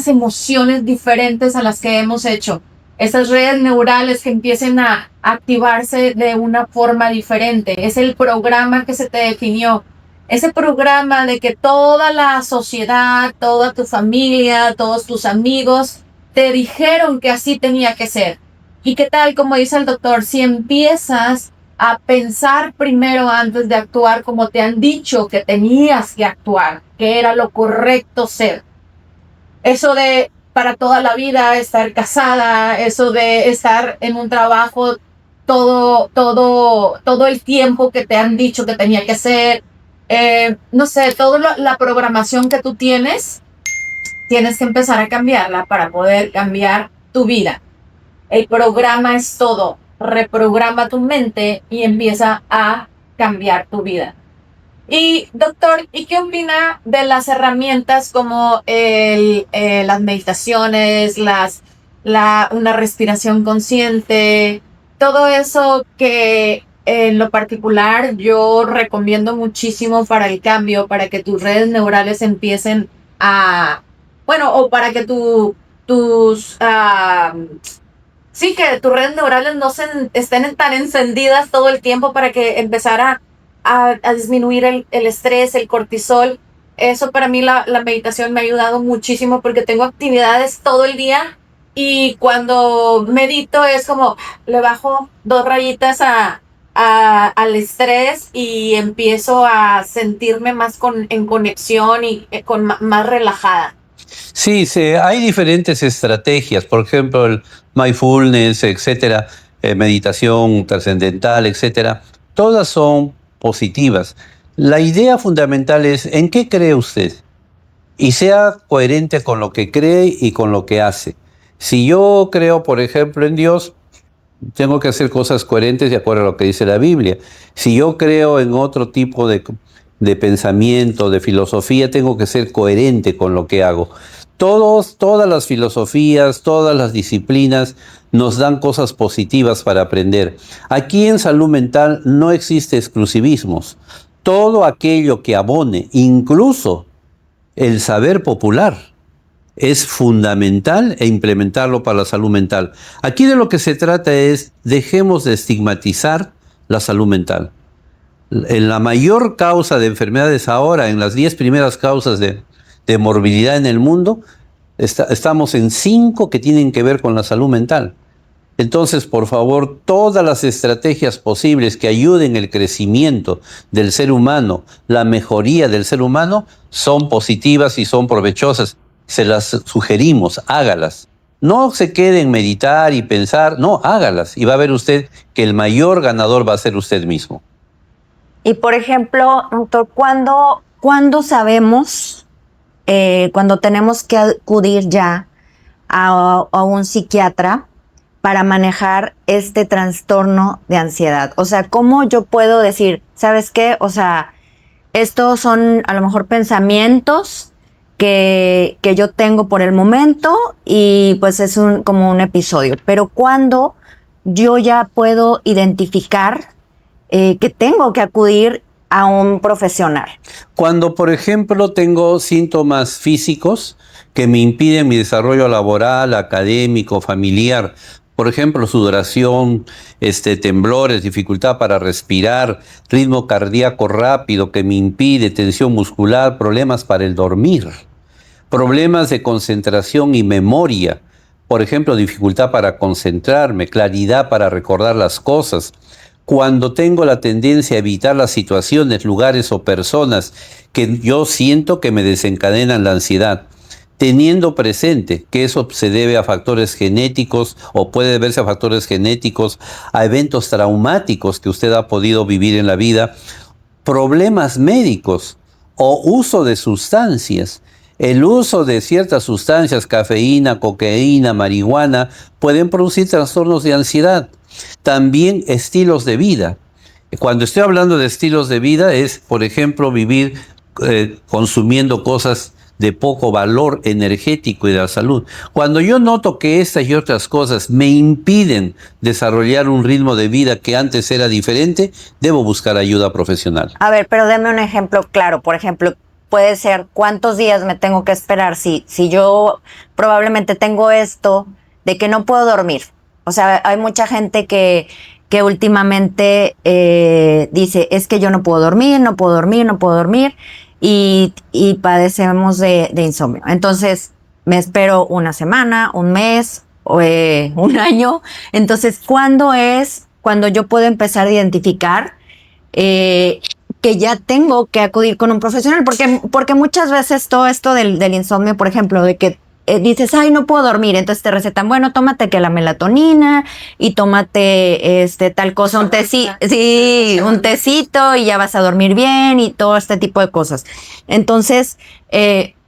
B: emociones diferentes a las que hemos hecho? Esas redes neurales que empiecen a activarse de una forma diferente. Es el programa que se te definió. Ese programa de que toda la sociedad, toda tu familia, todos tus amigos te dijeron que así tenía que ser. ¿Y qué tal, como dice el doctor, si empiezas a pensar primero antes de actuar como te han dicho que tenías que actuar, que era lo correcto ser? Eso de para toda la vida estar casada, eso de estar en un trabajo todo el tiempo que te han dicho que tenía que ser. No sé, toda la programación que tú tienes que empezar a cambiarla para poder cambiar tu vida. El programa es todo. Reprograma tu mente y empieza a cambiar tu vida. Y doctor, ¿y qué opina de las herramientas como las meditaciones, una respiración consciente, todo eso que en lo particular yo recomiendo muchísimo para el cambio, para que tus redes neurales empiecen o para que tus sí, que tus redes neurales no estén tan encendidas todo el tiempo para que empezara a disminuir el estrés, el cortisol. Eso para mí la meditación me ha ayudado muchísimo porque tengo actividades todo el día y cuando medito es como le bajo 2 rayitas al estrés y empiezo a sentirme más en conexión y más relajada.
A: Sí, hay diferentes estrategias, por ejemplo, el mindfulness, etcétera, meditación trascendental, etcétera. Todas son positivas. La idea fundamental es ¿en qué cree usted? Y sea coherente con lo que cree y con lo que hace. Si yo creo, por ejemplo, en Dios, tengo que hacer cosas coherentes de acuerdo a lo que dice la Biblia. Si yo creo en otro tipo de pensamiento, de filosofía, tengo que ser coherente con lo que hago. Todas las filosofías, todas las disciplinas nos dan cosas positivas para aprender. Aquí en salud mental no existe exclusivismos. Todo aquello que abone, incluso el saber popular, es fundamental e implementarlo para la salud mental. Aquí de lo que se trata es, dejemos de estigmatizar la salud mental. En la mayor causa de enfermedades ahora, en las 10 primeras causas de morbilidad en el mundo, estamos en 5 que tienen que ver con la salud mental. Entonces, por favor, todas las estrategias posibles que ayuden el crecimiento del ser humano, la mejoría del ser humano, son positivas y son provechosas. Se las sugerimos, hágalas. No se quede en meditar y pensar, no, hágalas. Y va a ver usted que el mayor ganador va a ser usted mismo.
C: Y por ejemplo, doctor, ¿cuándo sabemos, cuando tenemos que acudir ya a un psiquiatra para manejar este trastorno de ansiedad? O sea, ¿cómo yo puedo decir, ¿sabes qué? O sea, estos son a lo mejor pensamientos que yo tengo por el momento y pues es como un episodio. Pero ¿cuándo yo ya puedo identificar que tengo que acudir a un profesional?
A: Cuando, por ejemplo, tengo síntomas físicos que me impiden mi desarrollo laboral, académico, familiar, por ejemplo, sudoración, temblores, dificultad para respirar, ritmo cardíaco rápido que me impide, tensión muscular, problemas para el dormir, problemas de concentración y memoria, por ejemplo, dificultad para concentrarme, claridad para recordar las cosas. Cuando tengo la tendencia a evitar las situaciones, lugares o personas que yo siento que me desencadenan la ansiedad, teniendo presente que eso se debe a factores genéticos o puede deberse a factores genéticos, a eventos traumáticos que usted ha podido vivir en la vida, problemas médicos o uso de sustancias. El uso de ciertas sustancias, cafeína, cocaína, marihuana, pueden producir trastornos de ansiedad. También estilos de vida. Cuando estoy hablando de estilos de vida es, por ejemplo, vivir consumiendo cosas de poco valor energético y de la salud. Cuando yo noto que estas y otras cosas me impiden desarrollar un ritmo de vida que antes era diferente, debo buscar ayuda profesional.
C: A ver, pero deme un ejemplo claro. Por ejemplo, puede ser cuántos días me tengo que esperar si yo probablemente tengo esto de que no puedo dormir. O sea, hay mucha gente que últimamente dice, es que yo no puedo dormir y padecemos de insomnio. Entonces, me espero una semana, un mes, un año. Entonces, ¿cuándo yo puedo empezar a identificar que ya tengo que acudir con un profesional? Porque muchas veces todo esto del insomnio, por ejemplo, de que dices, ay, no puedo dormir, entonces te recetan, bueno, tómate que la melatonina y tómate tal cosa, un tecito y ya vas a dormir bien y todo este tipo de cosas. Entonces,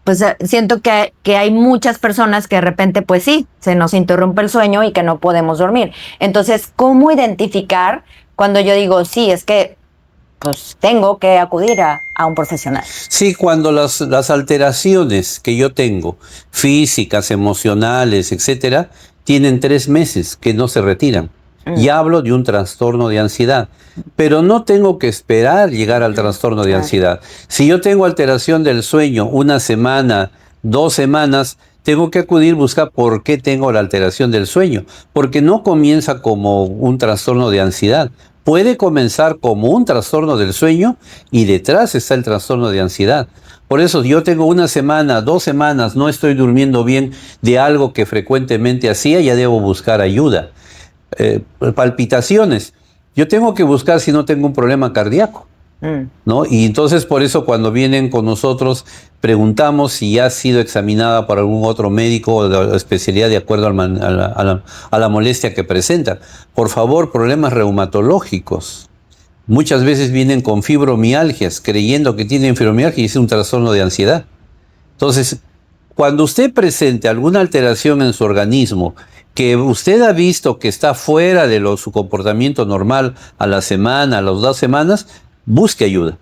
C: pues siento que hay muchas personas que de repente, pues sí, se nos interrumpe el sueño y que no podemos dormir. Entonces, ¿cómo identificar cuando yo digo, sí, es que pues tengo que acudir a un profesional?
A: Sí, cuando las alteraciones que yo tengo, físicas, emocionales, etcétera, tienen 3 meses que no se retiran. Y hablo de un trastorno de ansiedad, pero no tengo que esperar llegar al trastorno de ansiedad. Si yo tengo alteración del sueño 1 semana, 2 semanas, tengo que acudir, buscar por qué tengo la alteración del sueño, porque no comienza como un trastorno de ansiedad. Puede comenzar como un trastorno del sueño y detrás está el trastorno de ansiedad. Por eso yo tengo 1 semana, 2 semanas, no estoy durmiendo bien de algo que frecuentemente hacía, ya debo buscar ayuda. Palpitaciones, yo tengo que buscar si no tengo un problema cardíaco, ¿no? Y entonces por eso cuando vienen con nosotros preguntamos si ha sido examinada por algún otro médico o de especialidad de acuerdo a la molestia que presentan. Por favor, problemas reumatológicos. Muchas veces vienen con fibromialgias, creyendo que tienen fibromialgia y es un trastorno de ansiedad. Entonces, cuando usted presente alguna alteración en su organismo que usted ha visto que está fuera de su comportamiento normal a la semana, a las 2 semanas, busque ayuda.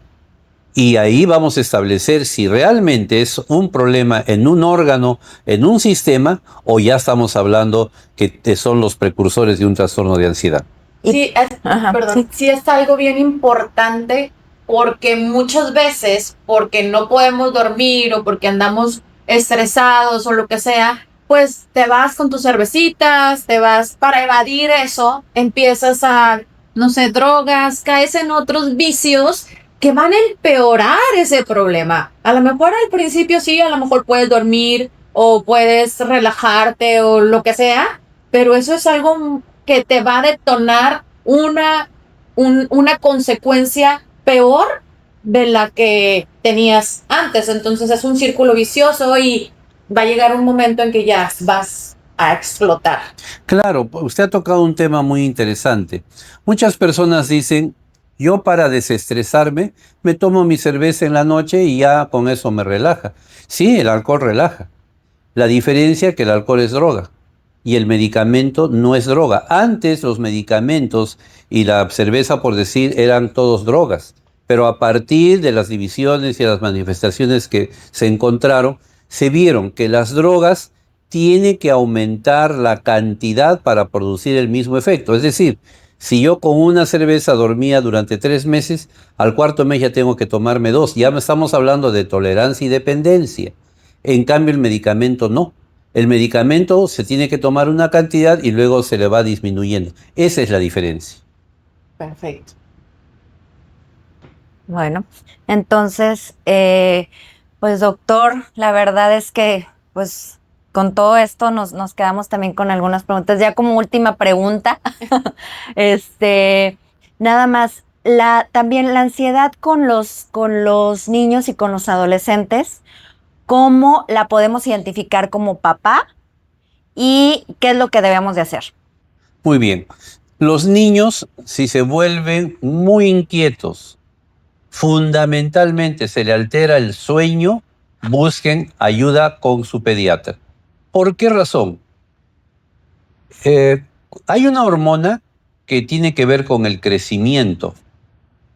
A: Y ahí vamos a establecer si realmente es un problema en un órgano, en un sistema, o ya estamos hablando que son los precursores de un trastorno de ansiedad.
B: Sí, sí es algo bien importante porque muchas veces, porque no podemos dormir o porque andamos estresados o lo que sea, pues te vas con tus cervecitas, te vas para evadir eso, empiezas a, no sé, drogas, caes en otros vicios que van a empeorar ese problema. A lo mejor al principio sí, a lo mejor puedes dormir o puedes relajarte o lo que sea, pero eso es algo que te va a detonar una consecuencia peor de la que tenías antes. Entonces es un círculo vicioso y va a llegar un momento en que ya vas a explotar.
A: Claro, usted ha tocado un tema muy interesante. Muchas personas dicen, yo para desestresarme me tomo mi cerveza en la noche y ya con eso me relaja. Sí, el alcohol relaja. La diferencia es que el alcohol es droga y el medicamento no es droga. Antes los medicamentos y la cerveza, por decir, eran todos drogas. Pero a partir de las divisiones y las manifestaciones que se encontraron, se vieron que las drogas tienen que aumentar la cantidad para producir el mismo efecto. Es decir, si yo con una cerveza dormía durante 3 meses, al 4.º mes ya tengo que tomarme 2. Ya estamos hablando de tolerancia y dependencia. En cambio, el medicamento no. El medicamento se tiene que tomar una cantidad y luego se le va disminuyendo. Esa es la diferencia.
B: Perfecto.
C: Bueno, entonces, pues doctor, la verdad es que pues con todo esto nos quedamos también con algunas preguntas. Ya como última pregunta, nada más, también la ansiedad con los niños y con los adolescentes, ¿cómo la podemos identificar como papá y qué es lo que debemos de hacer?
A: Muy bien. Los niños, si se vuelven muy inquietos, fundamentalmente se le altera el sueño, busquen ayuda con su pediatra. ¿Por qué razón? Hay una hormona que tiene que ver con el crecimiento.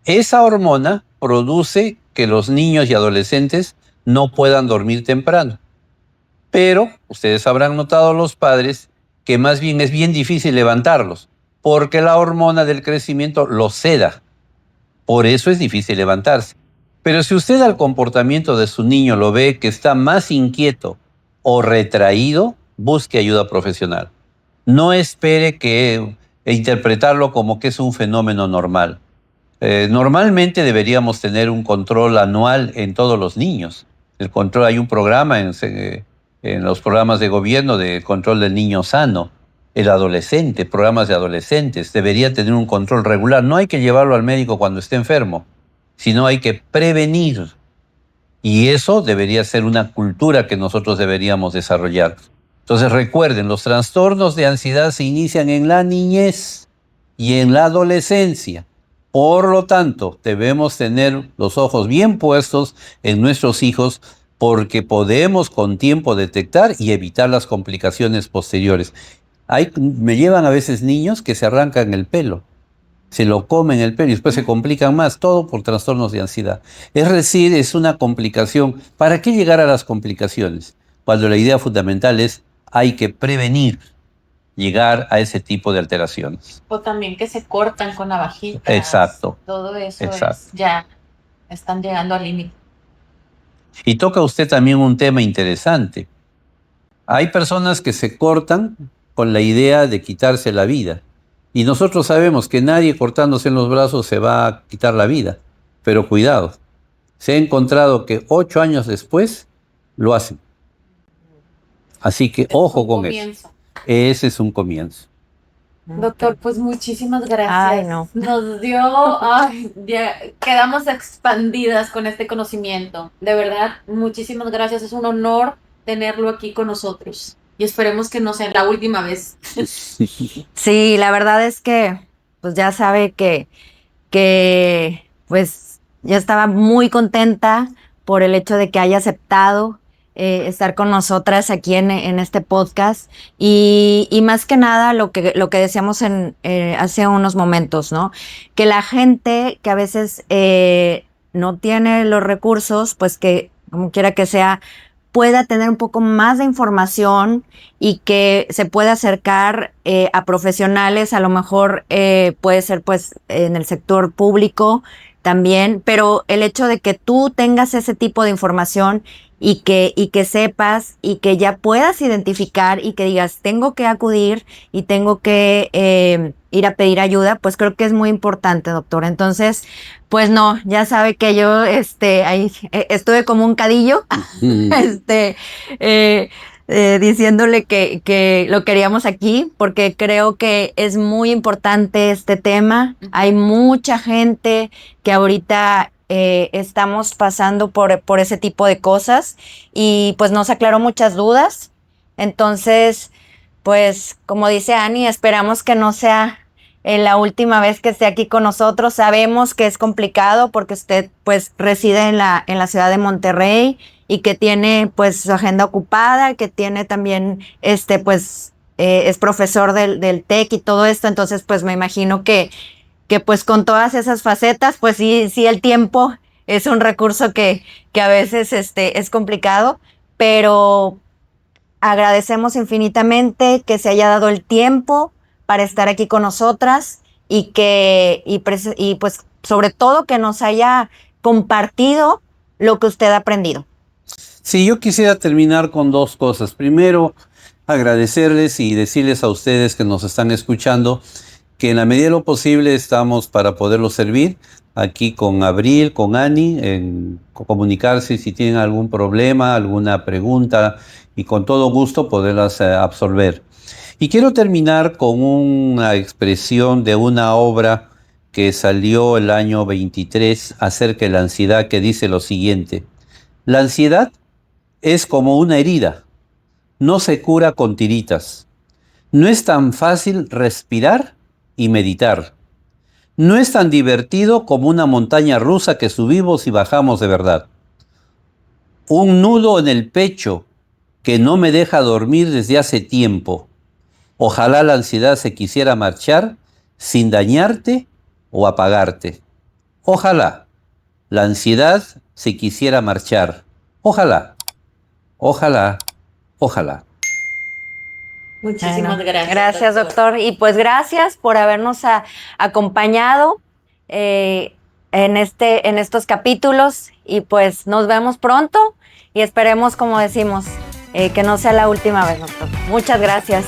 A: Esa hormona produce que los niños y adolescentes no puedan dormir temprano. Pero ustedes habrán notado los padres que más bien es bien difícil levantarlos, porque la hormona del crecimiento los seda. Por eso es difícil levantarse. Pero si usted al comportamiento de su niño lo ve que está más inquieto o retraído, busque ayuda profesional. No espere que interpretarlo como que es un fenómeno normal. Normalmente deberíamos tener un control anual en todos los niños. Hay un programa en los programas de gobierno de control del niño sano. El adolescente, programas de adolescentes, debería tener un control regular. No hay que llevarlo al médico cuando esté enfermo, sino hay que prevenir. Y eso debería ser una cultura que nosotros deberíamos desarrollar. Entonces recuerden, los trastornos de ansiedad se inician en la niñez y en la adolescencia. Por lo tanto, debemos tener los ojos bien puestos en nuestros hijos porque podemos con tiempo detectar y evitar las complicaciones posteriores. Me llevan a veces niños que se arrancan el pelo, se lo comen el pelo y después se complican más, todo por trastornos de ansiedad. Es decir, es una complicación. ¿Para qué llegar a las complicaciones? Cuando la idea fundamental es hay que prevenir llegar a ese tipo de alteraciones.
B: O también que se cortan con navajitas.
A: Exacto.
B: Todo eso
A: Exacto.
B: Ya están llegando al límite.
A: Y toca usted también un tema interesante. Hay personas que se cortan con la idea de quitarse la vida. Y nosotros sabemos que nadie cortándose en los brazos se va a quitar la vida. Pero cuidado, se ha encontrado que 8 años después lo hacen. Así que ojo con eso. Ese es un comienzo.
B: Doctor, pues muchísimas gracias.
C: Ay, no.
B: Nos dio, ya quedamos expandidas con este conocimiento. De verdad, muchísimas gracias. Es un honor tenerlo aquí con nosotros. Y esperemos que no sea la última vez.
C: Sí, la verdad es que, pues ya sabe que pues yo estaba muy contenta por el hecho de que haya aceptado estar con nosotras aquí en este podcast y más que nada lo que decíamos hace unos momentos, ¿no? Que la gente que a veces no tiene los recursos, pues que como quiera que sea, pueda tener un poco más de información y que se pueda acercar a profesionales, a lo mejor puede ser pues en el sector público también, pero el hecho de que tú tengas ese tipo de información y que sepas y que ya puedas identificar y que digas, tengo que acudir y tengo que ir a pedir ayuda, pues creo que es muy importante, doctor. Entonces, pues no, ya sabe que yo ahí estuve como un cadillo, diciéndole que lo queríamos aquí, porque creo que es muy importante este tema. Hay mucha gente que ahorita estamos pasando por ese tipo de cosas y pues nos aclaró muchas dudas. Entonces, pues como dice Ani, esperamos que no sea la última vez que esté aquí con nosotros. Sabemos que es complicado porque usted pues reside en la ciudad de Monterrey y que tiene pues su agenda ocupada, que tiene también pues es profesor del TEC y todo esto. Entonces pues me imagino que pues con todas esas facetas, pues sí el tiempo es un recurso que a veces es complicado, pero agradecemos infinitamente que se haya dado el tiempo para estar aquí con nosotras y pues sobre todo que nos haya compartido lo que usted ha aprendido.
A: Sí, yo quisiera terminar con 2 cosas. Primero, agradecerles y decirles a ustedes que nos están escuchando que en la medida de lo posible estamos para poderlos servir aquí con Abril, con Ani, en comunicarse si tienen algún problema, alguna pregunta y con todo gusto poderlas absolver. Y quiero terminar con una expresión de una obra que salió el año 23 acerca de la ansiedad, que dice lo siguiente: la ansiedad es como una herida, no se cura con tiritas. No es tan fácil respirar y meditar. No es tan divertido como una montaña rusa que subimos y bajamos de verdad. Un nudo en el pecho que no me deja dormir desde hace tiempo. Ojalá la ansiedad se quisiera marchar sin dañarte o apagarte. Ojalá la ansiedad se quisiera marchar. Ojalá, ojalá, ojalá.
B: Muchísimas gracias.
C: Gracias, doctor. Y pues gracias por habernos acompañado en estos capítulos. Y pues nos vemos pronto y esperemos, como decimos, que no sea la última vez, doctor. Muchas gracias.